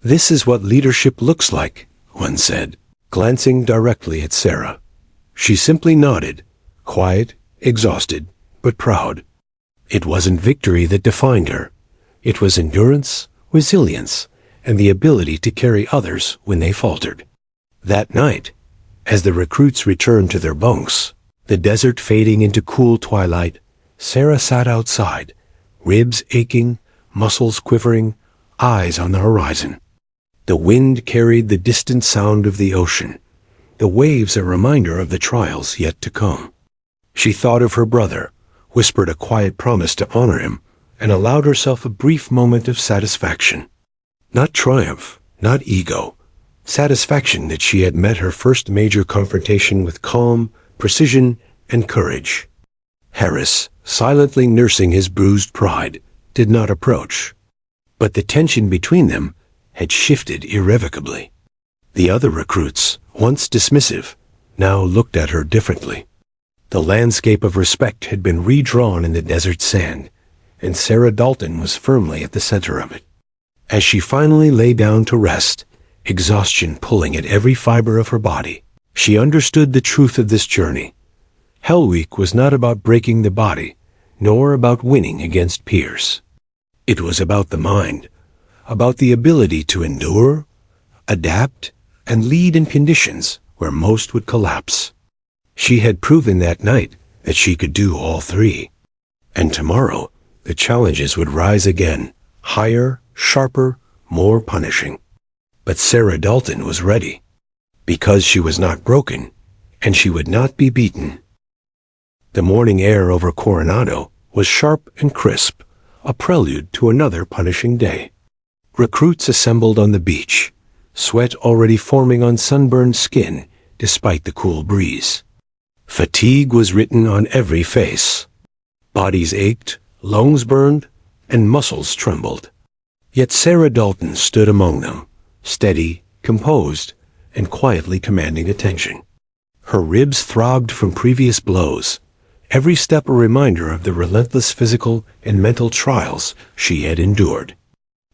"This is what leadership looks like," one said, glancing directly at Sarah. She simply nodded, quiet, exhausted, but proud. It wasn't victory that defined her. It was endurance, resilience, and the ability to carry others when they faltered. That night, as the recruits returned to their bunks, the desert fading into cool twilight, Sarah sat outside, ribs aching, muscles quivering, eyes on the horizon. The wind carried the distant sound of the ocean, the waves a reminder of the trials yet to come. She thought of her brother, whispered a quiet promise to honor him, and allowed herself a brief moment of satisfaction. Not triumph, not ego, satisfaction that she had met her first major confrontation with calm, precision, and courage. Harris, silently nursing his bruised pride, did not approach. But the tension between them had shifted irrevocably. The other recruits, once dismissive, now looked at her differently. The landscape of respect had been redrawn in the desert sand, and Sarah Dalton was firmly at the center of it. As she finally lay down to rest, exhaustion pulling at every fiber of her body, she understood the truth of this journey. Hell Week was not about breaking the body, nor about winning against peers. It was about the mind, about the ability to endure, adapt, and lead in conditions where most would collapse. She had proven that night that she could do all three. And tomorrow, the challenges would rise again, higher, sharper, more punishing. But Sarah Dalton was ready, because she was not broken, and she would not be beaten. The morning air over Coronado was sharp and crisp, a prelude to another punishing day. Recruits assembled on the beach, sweat already forming on sunburned skin despite the cool breeze. Fatigue was written on every face. Bodies ached, lungs burned, and muscles trembled. Yet Sarah Dalton stood among them, steady, composed, and quietly commanding attention. Her ribs throbbed from previous blows, every step a reminder of the relentless physical and mental trials she had endured.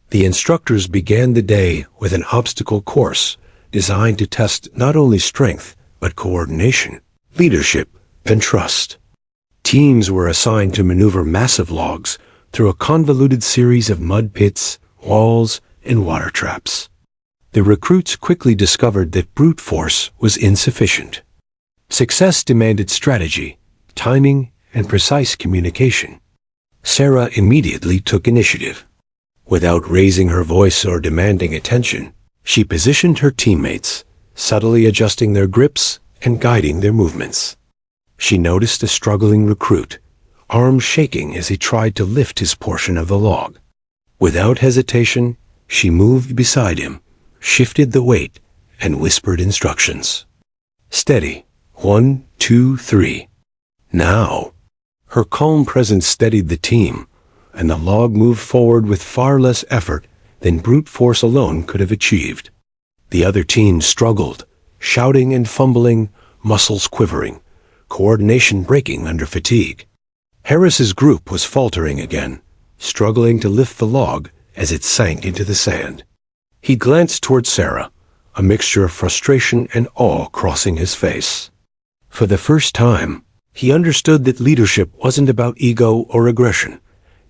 The instructors began the day with an obstacle course designed to test not only strength, but coordination, leadership, and trust. Teams were assigned to maneuver massive logs through a convoluted series of mud pits, walls, and water traps. The recruits quickly discovered that brute force was insufficient. Success demanded strategy, timing, and precise communication. Sarah immediately took initiative. Without raising her voice or demanding attention, she positioned her teammates, subtly adjusting their grips and guiding their movements. She noticed a struggling recruit, arms shaking as he tried to lift his portion of the log. Without hesitation, she moved beside him, shifted the weight, and whispered instructions. "Steady. 1, 2, 3. Now." Her calm presence steadied the team, and the log moved forward with far less effort than brute force alone could have achieved. The other team struggled, shouting and fumbling, muscles quivering, coordination breaking under fatigue. Harris's group was faltering again, struggling to lift the log as it sank into the sand. He glanced toward Sarah, a mixture of frustration and awe crossing his face. For the first time, he understood that leadership wasn't about ego or aggression.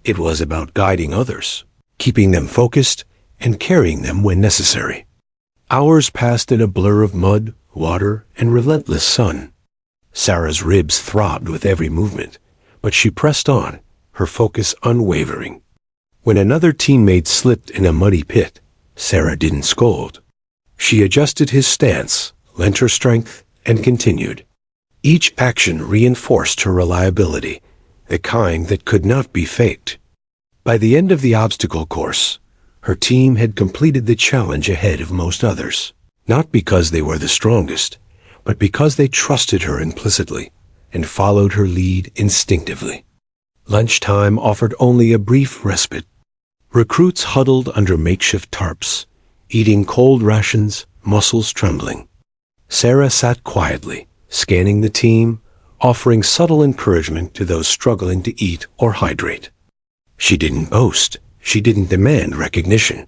It was about guiding others, keeping them focused, and carrying them when necessary. Hours passed in a blur of mud, water, and relentless sun. Sarah's ribs throbbed with every movement, but she pressed on, her focus unwavering. When another teammate slipped in a muddy pit, Sarah didn't scold. She adjusted his stance, lent her strength, and continued. Each action reinforced her reliability, the kind that could not be faked. By the end of the obstacle course, her team had completed the challenge ahead of most others, not because they were the strongest, but because they trusted her implicitly and followed her lead instinctively. Lunchtime offered only a brief respite. Recruits huddled under makeshift tarps, eating cold rations, muscles trembling. Sarah sat quietly, scanning the team, offering subtle encouragement to those struggling to eat or hydrate. She didn't boast. She didn't demand recognition.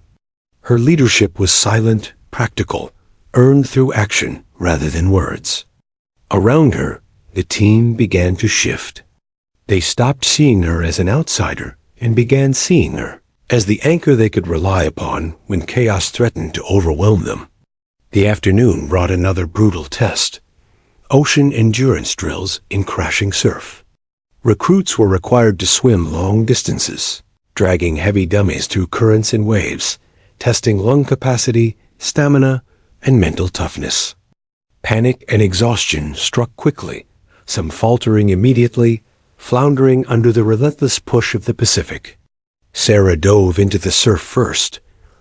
Her leadership was silent, practical, earned through action rather than words. Around her, the team began to shift. They stopped seeing her as an outsider and began seeing her as the anchor they could rely upon when chaos threatened to overwhelm them. The afternoon brought another brutal test. Ocean endurance drills in crashing surf. Recruits were required to swim long distances, dragging heavy dummies through currents and waves, testing lung capacity, stamina, and mental toughness. Panic and exhaustion struck quickly, some faltering immediately, floundering under the relentless push of the Pacific. Sarah dove into the surf first,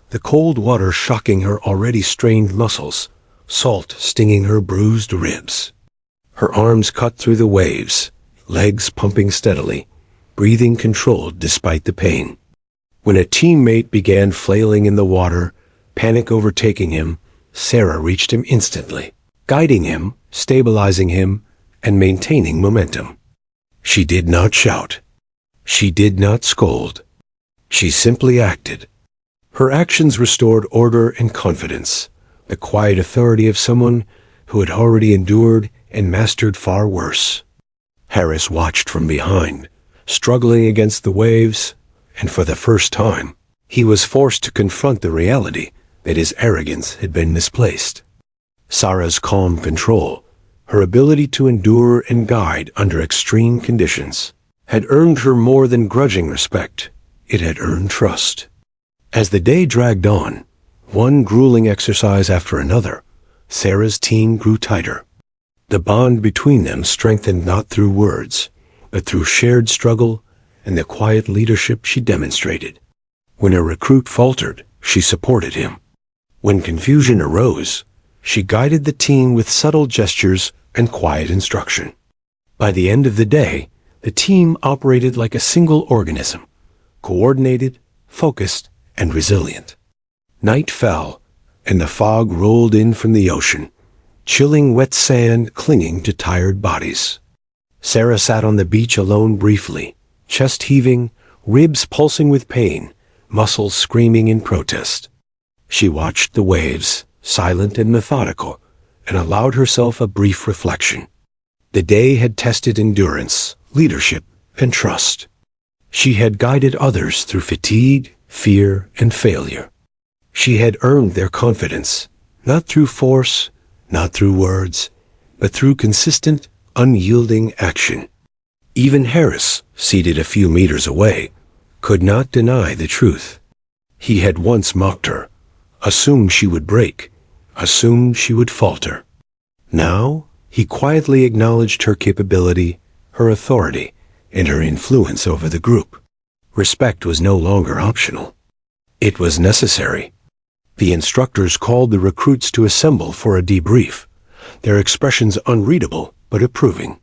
the cold water shocking her already strained muscles, salt stinging her bruised ribs. Her arms cut through the waves, legs pumping steadily, breathing controlled despite the pain. When a teammate began flailing in the water, panic overtaking him, Sarah reached him instantly, guiding him, stabilizing him, and maintaining momentum. She did not shout. She did not scold. She simply acted. Her actions restored order and confidence, the quiet authority of someone who had already endured and mastered far worse. Harris watched from behind, struggling against the waves, and for the first time, he was forced to confront the reality that his arrogance had been misplaced. Sarah's calm control, her ability to endure and guide under extreme conditions, had earned her more than grudging respect. It had earned trust. As the day dragged on, one grueling exercise after another, Sarah's team grew tighter. The bond between them strengthened not through words, but through shared struggle and the quiet leadership she demonstrated. When a recruit faltered, she supported him. When confusion arose, she guided the team with subtle gestures and quiet instruction. By the end of the day, the team operated like a single organism, coordinated, focused, and resilient. Night fell, and the fog rolled in from the ocean, chilling wet sand clinging to tired bodies. Sarah sat on the beach alone briefly, chest heaving, ribs pulsing with pain, muscles screaming in protest. She watched the waves, silent and methodical, and allowed herself a brief reflection. The day had tested endurance, leadership, and trust. She had guided others through fatigue, fear, and failure. She had earned their confidence, not through force, not through words, but through consistent, unyielding action. Even Harris, seated a few meters away, could not deny the truth. He had once mocked her, assumed she would break, assumed she would falter. Now, he quietly acknowledged her capability, her authority, and her influence over the group. Respect was no longer optional. It was necessary. The instructors called the recruits to assemble for a debrief, their expressions unreadable but approving.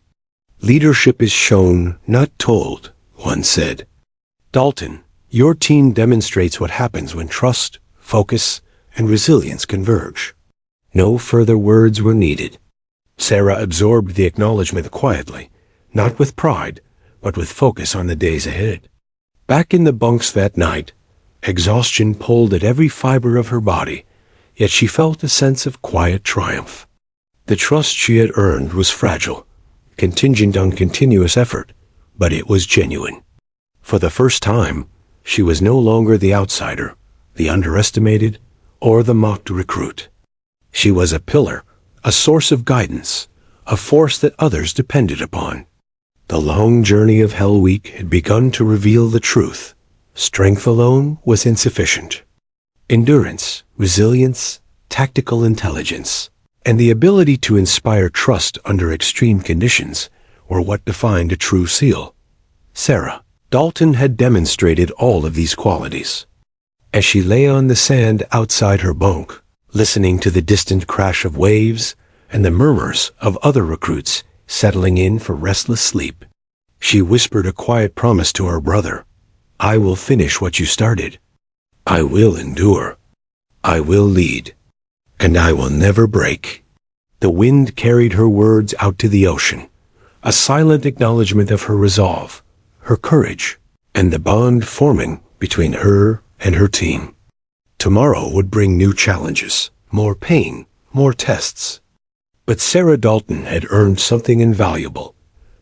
"Leadership is shown, not told," one said. "Dalton, your team demonstrates what happens when trust, focus, and resilience converge." No further words were needed. Sarah absorbed the acknowledgement quietly, not with pride, but with focus on the days ahead. Back in the bunks that night, exhaustion pulled at every fiber of her body, yet she felt a sense of quiet triumph. The trust she had earned was fragile, contingent on continuous effort, but it was genuine. For the first time, she was no longer the outsider, the underestimated, or the mocked recruit. She was a pillar, a source of guidance, a force that others depended upon. The long journey of Hell Week had begun to reveal the truth. Strength alone was insufficient. Endurance, resilience, tactical intelligence, and the ability to inspire trust under extreme conditions were what defined a true SEAL. Sarah Dalton had demonstrated all of these qualities. As she lay on the sand outside her bunk, listening to the distant crash of waves and the murmurs of other recruits settling in for restless sleep, she whispered a quiet promise to her brother. "I will finish what you started. I will endure. I will lead. And I will never break." The wind carried her words out to the ocean, a silent acknowledgement of her resolve, her courage, and the bond forming between her and her team. Tomorrow would bring new challenges, more pain, more tests. But Sarah Dalton had earned something invaluable: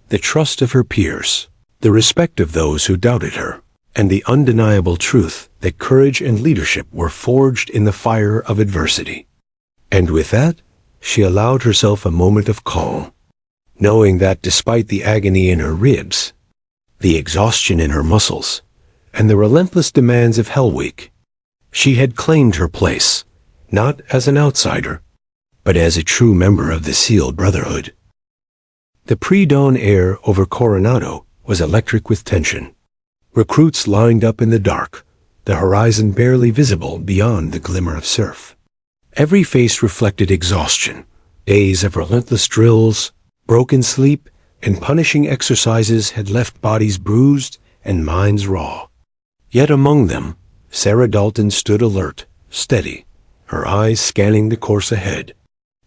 the trust of her peers, the respect of those who doubted her, and the undeniable truth that courage and leadership were forged in the fire of adversity. And with that, she allowed herself a moment of calm, knowing that despite the agony in her ribs, the exhaustion in her muscles, and the relentless demands of Hell Week, she had claimed her place, not as an outsider, but as a true member of the SEAL Brotherhood. The pre-dawn air over Coronado was electric with tension. Recruits lined up in the dark, the horizon barely visible beyond the glimmer of surf. Every face reflected exhaustion, days of relentless drills, broken sleep, and punishing exercises had left bodies bruised and minds raw. Yet among them, Sarah Dalton stood alert, steady, her eyes scanning the course ahead.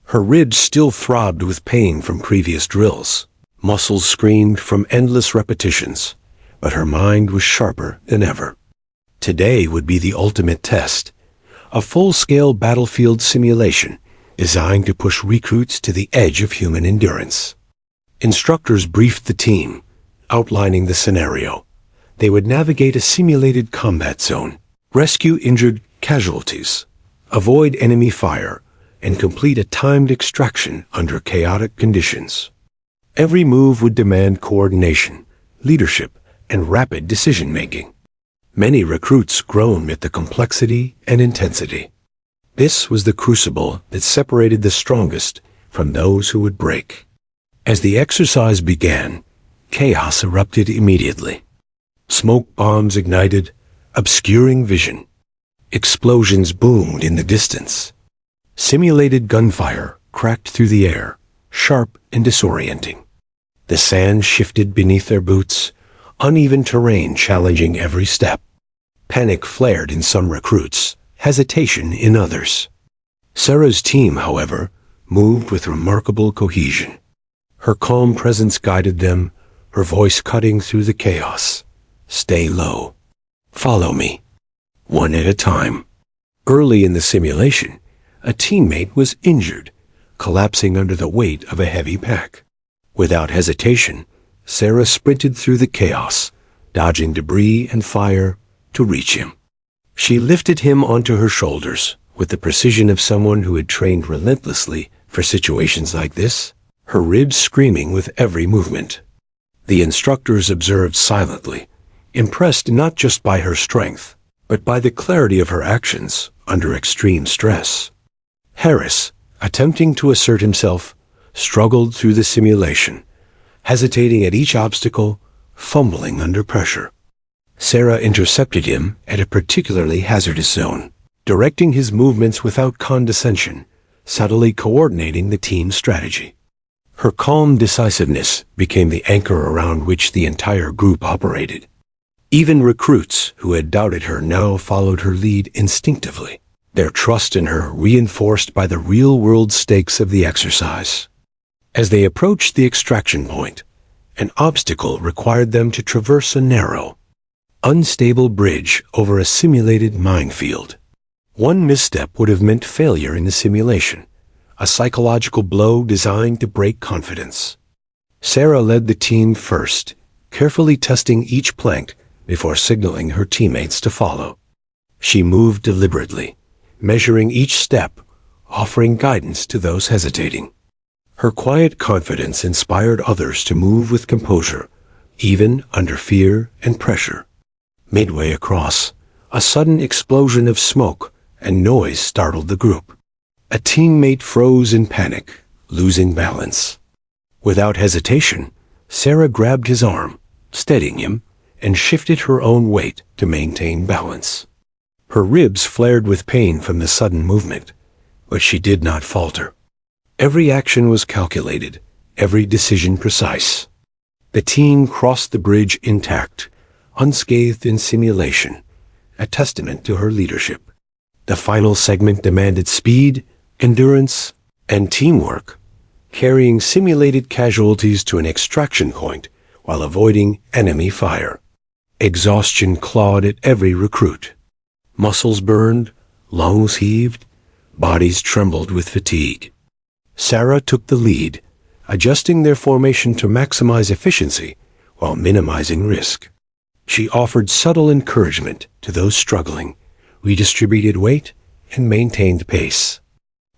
Her ribs still throbbed with pain from previous drills. Muscles screamed from endless repetitions, but her mind was sharper than ever. Today would be the ultimate test, a full-scale battlefield simulation designed to push recruits to the edge of human endurance. Instructors briefed the team, outlining the scenario. They would navigate a simulated combat zone, rescue injured casualties, avoid enemy fire, and complete a timed extraction under chaotic conditions. Every move would demand coordination, leadership, and rapid decision-making. Many recruits groaned at the complexity and intensity. This was the crucible that separated the strongest from those who would break. As the exercise began, chaos erupted immediately. Smoke bombs ignited, obscuring vision. Explosions boomed in the distance. Simulated gunfire cracked through the air, sharp and disorienting. The sand shifted beneath their boots, uneven terrain challenging every step. Panic flared in some recruits, hesitation in others. Sarah's team, however, moved with remarkable cohesion. Her calm presence guided them, her voice cutting through the chaos. "Stay low. Follow me. One at a time." Early in the simulation, a teammate was injured, collapsing under the weight of a heavy pack. Without hesitation, Sarah sprinted through the chaos, dodging debris and fire to reach him. She lifted him onto her shoulders with the precision of someone who had trained relentlessly for situations like this, her ribs screaming with every movement. The instructors observed silently, impressed not just by her strength, but by the clarity of her actions under extreme stress. Harris, attempting to assert himself, struggled through the simulation, hesitating at each obstacle, fumbling under pressure. Sarah intercepted him at a particularly hazardous zone, directing his movements without condescension, subtly coordinating the team's strategy. Her calm decisiveness became the anchor around which the entire group operated. Even recruits who had doubted her now followed her lead instinctively, their trust in her reinforced by the real-world stakes of the exercise. As they approached the extraction point, an obstacle required them to traverse a narrow, unstable bridge over a simulated minefield. One misstep would have meant failure in the simulation, a psychological blow designed to break confidence. Sarah led the team first, carefully testing each plank before signaling her teammates to follow. She moved deliberately, measuring each step, offering guidance to those hesitating. Her quiet confidence inspired others to move with composure, even under fear and pressure. Midway across, a sudden explosion of smoke and noise startled the group. A teammate froze in panic, losing balance. Without hesitation, Sarah grabbed his arm, steadying him, and shifted her own weight to maintain balance. Her ribs flared with pain from the sudden movement, but she did not falter. Every action was calculated, every decision precise. The team crossed the bridge intact, unscathed in simulation, a testament to her leadership. The final segment demanded speed, endurance, and teamwork, carrying simulated casualties to an extraction point while avoiding enemy fire. Exhaustion clawed at every recruit. Muscles burned, lungs heaved, bodies trembled with fatigue. Sarah took the lead, adjusting their formation to maximize efficiency while minimizing risk. She offered subtle encouragement to those struggling, redistributed weight, and maintained pace.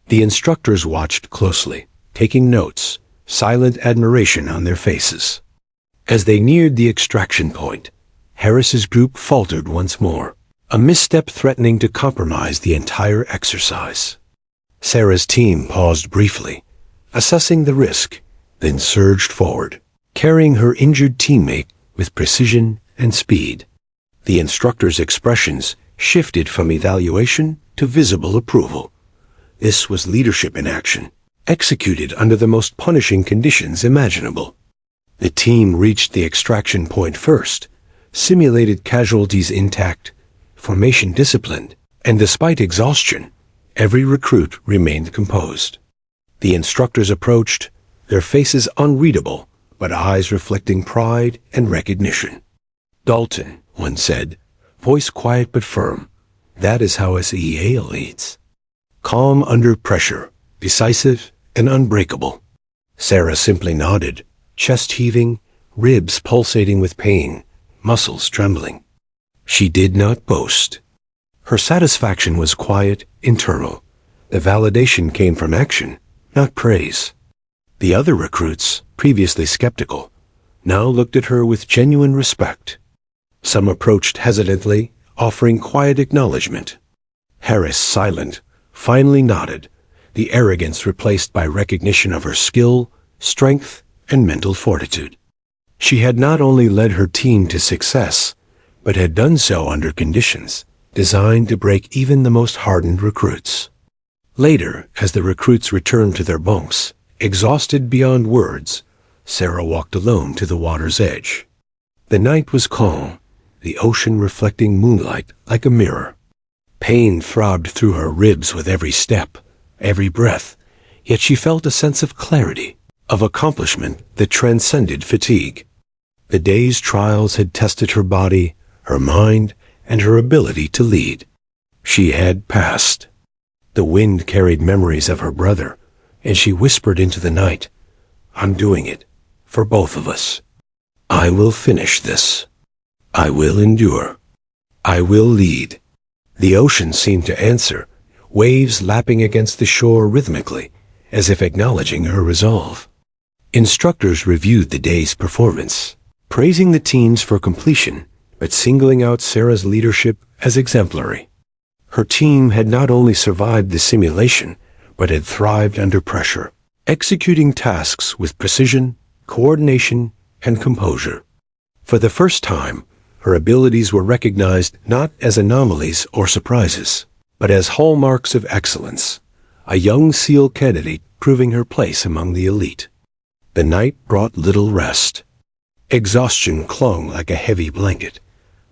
The instructors watched closely, taking notes, silent admiration on their faces. As they neared the extraction point, Harris's group faltered once more, a misstep threatening to compromise the entire exercise. Sarah's team paused briefly, assessing the risk, then surged forward, carrying her injured teammate with precision and speed. The instructor's expressions shifted from evaluation to visible approval. This was leadership in action, executed under the most punishing conditions imaginable. The team reached the extraction point first, simulated casualties intact, formation disciplined, and despite exhaustion, every recruit remained composed. The instructors approached, their faces unreadable, but eyes reflecting pride and recognition. "Dalton," one said, voice quiet but firm, "that is how a SEA leads." Calm under pressure, decisive and unbreakable. Sarah simply nodded, chest heaving, ribs pulsating with pain, muscles trembling. She did not boast. Her satisfaction was quiet, internal. The validation came from action, not praise. The other recruits, previously skeptical, now looked at her with genuine respect. Some approached hesitantly, offering quiet acknowledgement. Harris, silent, finally nodded, the arrogance replaced by recognition of her skill, strength, and mental fortitude. She had not only led her team to success, but had done so under conditions designed to break even the most hardened recruits. Later, as the recruits returned to their bunks, exhausted beyond words, Sarah walked alone to the water's edge. The night was calm, the ocean reflecting moonlight like a mirror. Pain throbbed through her ribs with every step, every breath, yet she felt a sense of clarity, of accomplishment that transcended fatigue. The day's trials had tested her body, her mind, and her ability to lead. She had passed. The wind carried memories of her brother, and she whispered into the night, "I'm doing it, for both of us. I will finish this. I will endure. I will lead." The ocean seemed to answer, waves lapping against the shore rhythmically, as if acknowledging her resolve. Instructors reviewed the day's performance, praising the teens for completion, but singling out Sarah's leadership as exemplary. Her team had not only survived the simulation, but had thrived under pressure, executing tasks with precision, coordination, and composure. For the first time, her abilities were recognized not as anomalies or surprises, but as hallmarks of excellence, a young SEAL candidate proving her place among the elite. The night brought little rest. Exhaustion clung like a heavy blanket.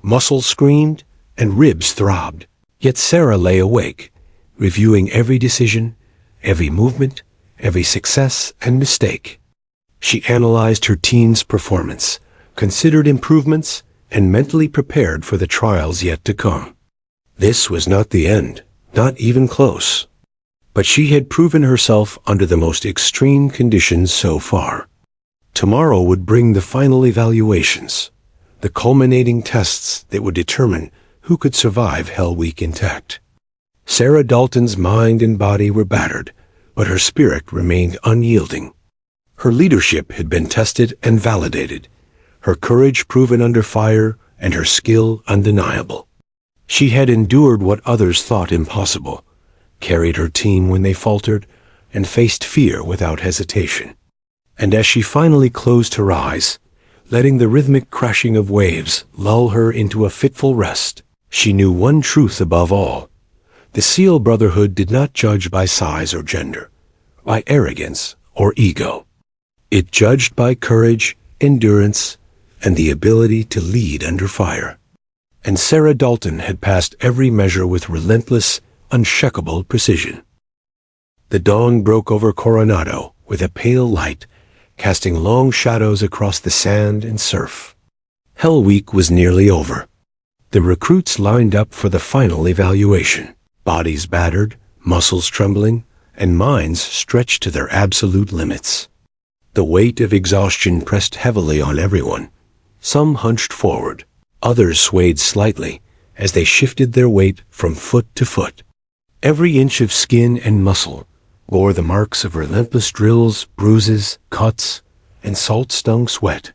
Muscles screamed and ribs throbbed. Yet Sarah lay awake, reviewing every decision, every movement, every success and mistake. She analyzed her team's performance, considered improvements, and mentally prepared for the trials yet to come. This was not the end, not even close. But she had proven herself under the most extreme conditions so far. Tomorrow would bring the final evaluations, the culminating tests that would determine who could survive Hell Week intact. Sarah Dalton's mind and body were battered, but her spirit remained unyielding. Her leadership had been tested and validated, her courage proven under fire, and her skill undeniable. She had endured what others thought impossible, carried her team when they faltered, and faced fear without hesitation. And as she finally closed her eyes, letting the rhythmic crashing of waves lull her into a fitful rest, she knew one truth above all. The SEAL Brotherhood did not judge by size or gender, by arrogance or ego. It judged by courage, endurance, and the ability to lead under fire. And Sarah Dalton had passed every measure with relentless, unshakable precision. The dawn broke over Coronado with a pale light, casting long shadows across the sand and surf. Hell Week was nearly over. The recruits lined up for the final evaluation, bodies battered, muscles trembling, and minds stretched to their absolute limits. The weight of exhaustion pressed heavily on everyone. Some hunched forward, others swayed slightly as they shifted their weight from foot to foot. Every inch of skin and muscle bore the marks of relentless drills, bruises, cuts, and salt-stung sweat.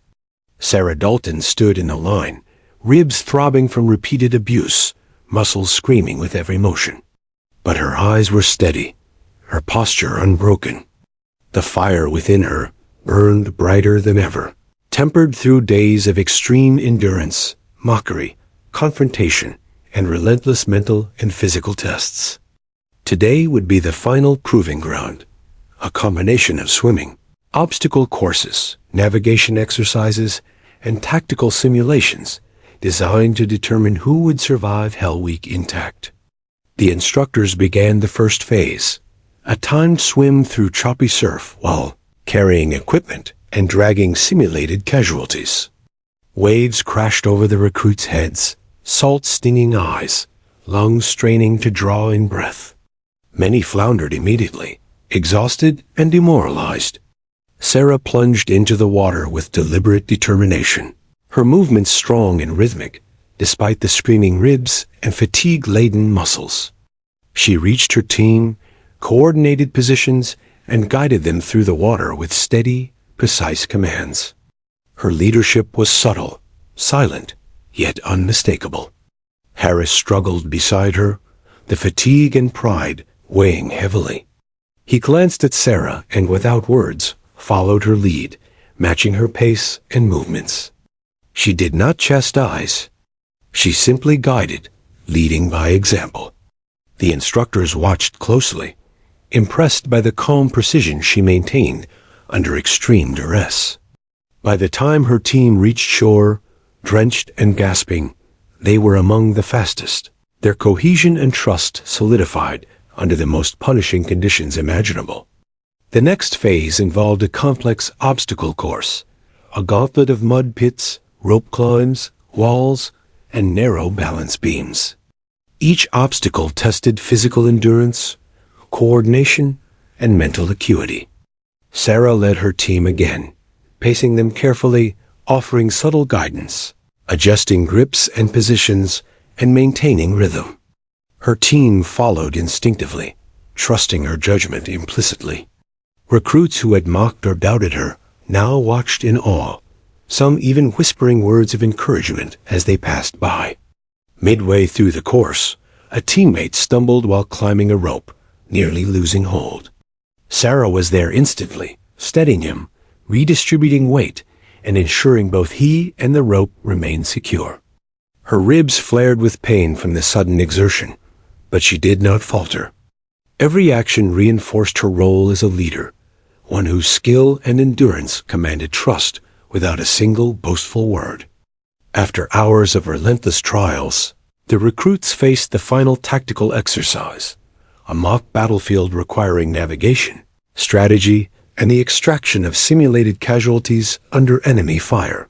Sarah Dalton stood in a line, ribs throbbing from repeated abuse, muscles screaming with every motion. But her eyes were steady, her posture unbroken. The fire within her burned brighter than ever, tempered through days of extreme endurance, mockery, confrontation, and relentless mental and physical tests. Today would be the final proving ground, a combination of swimming, obstacle courses, navigation exercises, and tactical simulations designed to determine who would survive Hell Week intact. The instructors began the first phase, a timed swim through choppy surf while carrying equipment and dragging simulated casualties. Waves crashed over the recruits' heads, salt-stinging eyes, lungs straining to draw in breath. Many floundered immediately, exhausted and demoralized. Sarah plunged into the water with deliberate determination, her movements strong and rhythmic, despite the screaming ribs and fatigue-laden muscles. She reached her team, coordinated positions, and guided them through the water with steady, precise commands. Her leadership was subtle, silent, yet unmistakable. Harris struggled beside her, the fatigue and pride weighing heavily. He glanced at Sarah and, without words, followed her lead, matching her pace and movements. She did not chastise. She simply guided, leading by example. The instructors watched closely, impressed by the calm precision she maintained under extreme duress. By the time her team reached shore, drenched and gasping, they were among the fastest, their cohesion and trust solidified under the most punishing conditions imaginable. The next phase involved a complex obstacle course, a gauntlet of mud pits, rope climbs, walls, and narrow balance beams. Each obstacle tested physical endurance, coordination, and mental acuity. Sarah led her team again, pacing them carefully, offering subtle guidance, adjusting grips and positions, and maintaining rhythm. Her team followed instinctively, trusting her judgment implicitly. Recruits who had mocked or doubted her now watched in awe, some even whispering words of encouragement as they passed by. Midway through the course, a teammate stumbled while climbing a rope, nearly losing hold. Sarah was there instantly, steadying him, redistributing weight, and ensuring both he and the rope remained secure. Her ribs flared with pain from the sudden exertion, but she did not falter. Every action reinforced her role as a leader, one whose skill and endurance commanded trust without a single boastful word. After hours of relentless trials, the recruits faced the final tactical exercise, a mock battlefield requiring navigation, strategy, and the extraction of simulated casualties under enemy fire.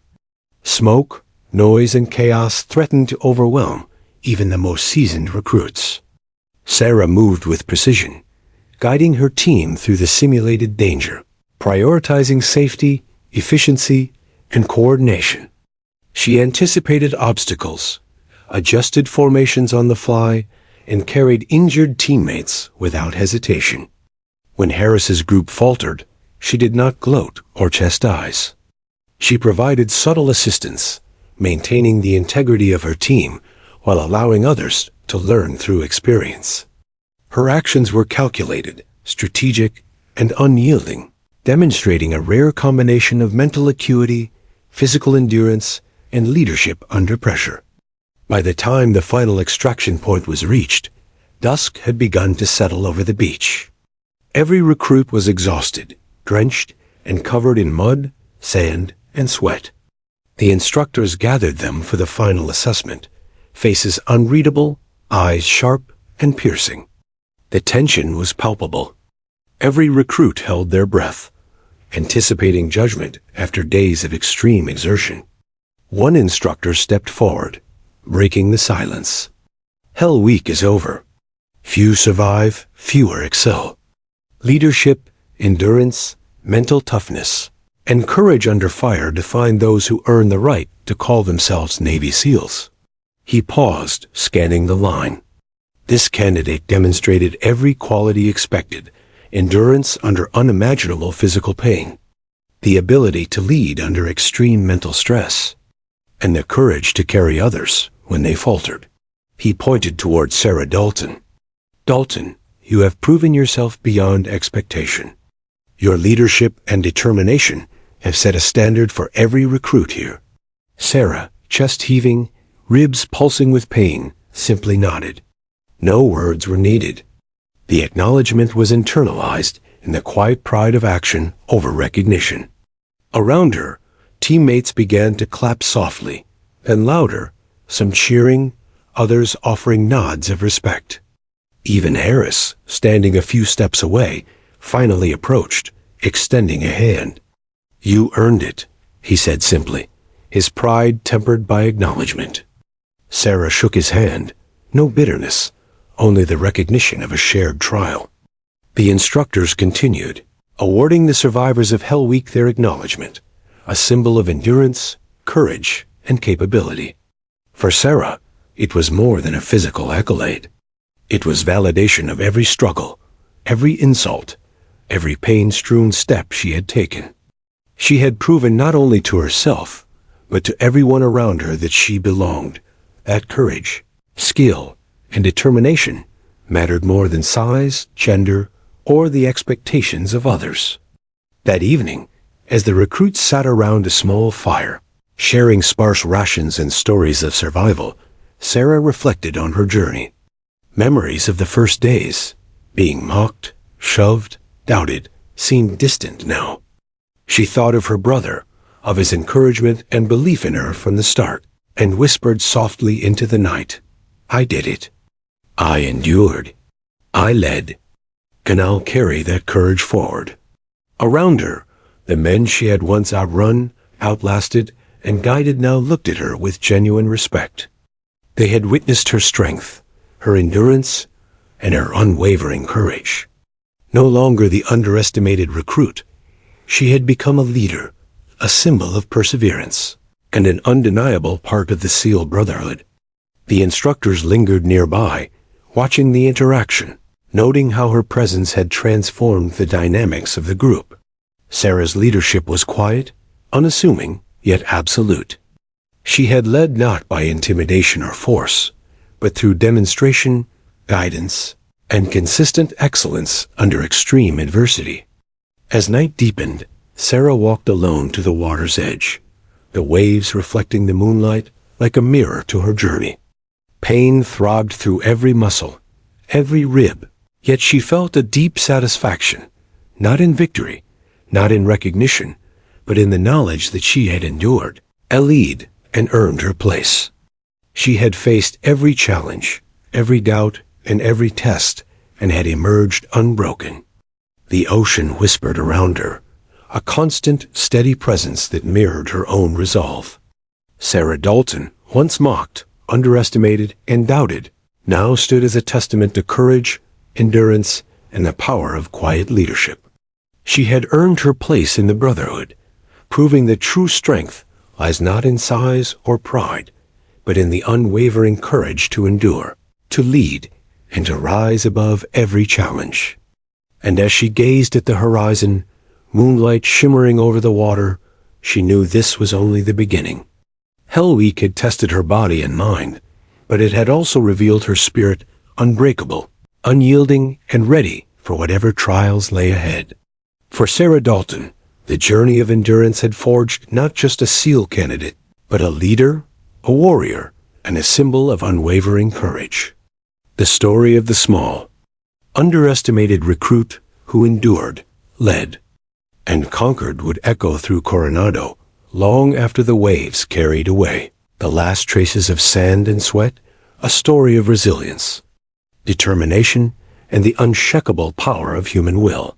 Smoke, noise, and chaos threatened to overwhelm even the most seasoned recruits. Sarah moved with precision, guiding her team through the simulated danger, prioritizing safety, efficiency, and coordination. She anticipated obstacles, adjusted formations on the fly, and carried injured teammates without hesitation. When Harris's group faltered, she did not gloat or chastise. She provided subtle assistance, maintaining the integrity of her team while allowing others to learn through experience. Her actions were calculated, strategic, and unyielding, demonstrating a rare combination of mental acuity, physical endurance, and leadership under pressure. By the time the final extraction point was reached, dusk had begun to settle over the beach. Every recruit was exhausted, drenched, and covered in mud, sand, and sweat. The instructors gathered them for the final assessment, faces unreadable, eyes sharp and piercing. The tension was palpable. Every recruit held their breath, anticipating judgment after days of extreme exertion. One instructor stepped forward, breaking the silence. Hell Week is over. Few survive, fewer excel. Leadership, endurance, mental toughness, and courage under fire define those who earn the right to call themselves Navy SEALs. He paused, scanning the line. This candidate demonstrated every quality expected: endurance under unimaginable physical pain, the ability to lead under extreme mental stress, and the courage to carry others when they faltered. He pointed toward Sarah Dalton. Dalton, you have proven yourself beyond expectation. Your leadership and determination have set a standard for every recruit here. Sarah, chest heaving, ribs pulsing with pain, simply nodded. No words were needed. The acknowledgement was internalized in the quiet pride of action over recognition. Around her, teammates began to clap softly, then louder, some cheering, others offering nods of respect. Even Harris, standing a few steps away, finally approached, extending a hand. You earned it, he said simply, his pride tempered by acknowledgement. Sarah shook his hand, no bitterness, only the recognition of a shared trial. The instructors continued, awarding the survivors of Hell Week their acknowledgement, a symbol of endurance, courage, and capability. For Sarah, it was more than a physical accolade. It was validation of every struggle, every insult, every pain-strewn step she had taken. She had proven not only to herself, but to everyone around her that she belonged, that courage, skill, and determination mattered more than size, gender, or the expectations of others. That evening, as the recruits sat around a small fire, sharing sparse rations and stories of survival, Sarah reflected on her journey. Memories of the first days, being mocked, shoved, doubted, seemed distant now. She thought of her brother, of his encouragement and belief in her from the start, and whispered softly into the night, I did it. I endured. I led. Can I carry that courage forward? Around her, the men she had once outrun, outlasted, and guided now looked at her with genuine respect. They had witnessed her strength, her endurance, and her unwavering courage. No longer the underestimated recruit, she had become a leader, a symbol of perseverance, and an undeniable part of the SEAL Brotherhood. The instructors lingered nearby, watching the interaction, noting how her presence had transformed the dynamics of the group. Sarah's leadership was quiet, unassuming, yet absolute. She had led not by intimidation or force, but through demonstration, guidance, and consistent excellence under extreme adversity. As night deepened, Sarah walked alone to the water's edge, the waves reflecting the moonlight like a mirror to her journey. Pain throbbed through every muscle, every rib, yet she felt a deep satisfaction, not in victory, not in recognition, but in the knowledge that she had endured, allied, and earned her place. She had faced every challenge, every doubt, and every test, and had emerged unbroken. The ocean whispered around her, a constant, steady presence that mirrored her own resolve. Sarah Dalton, once mocked, underestimated, and doubted, now stood as a testament to courage, endurance, and the power of quiet leadership. She had earned her place in the brotherhood, proving that true strength lies not in size or pride, but in the unwavering courage to endure, to lead, and to rise above every challenge. And as she gazed at the horizon, moonlight shimmering over the water, she knew this was only the beginning. Hell Week had tested her body and mind, but it had also revealed her spirit unbreakable, unyielding, and ready for whatever trials lay ahead. For Sarah Dalton, the journey of endurance had forged not just a SEAL candidate, but a leader, a warrior, and a symbol of unwavering courage. The story of the small, underestimated recruit who endured, led, and conquered would echo through Coronado long after the waves carried away the last traces of sand and sweat, a story of resilience, determination, and the unshakable power of human will.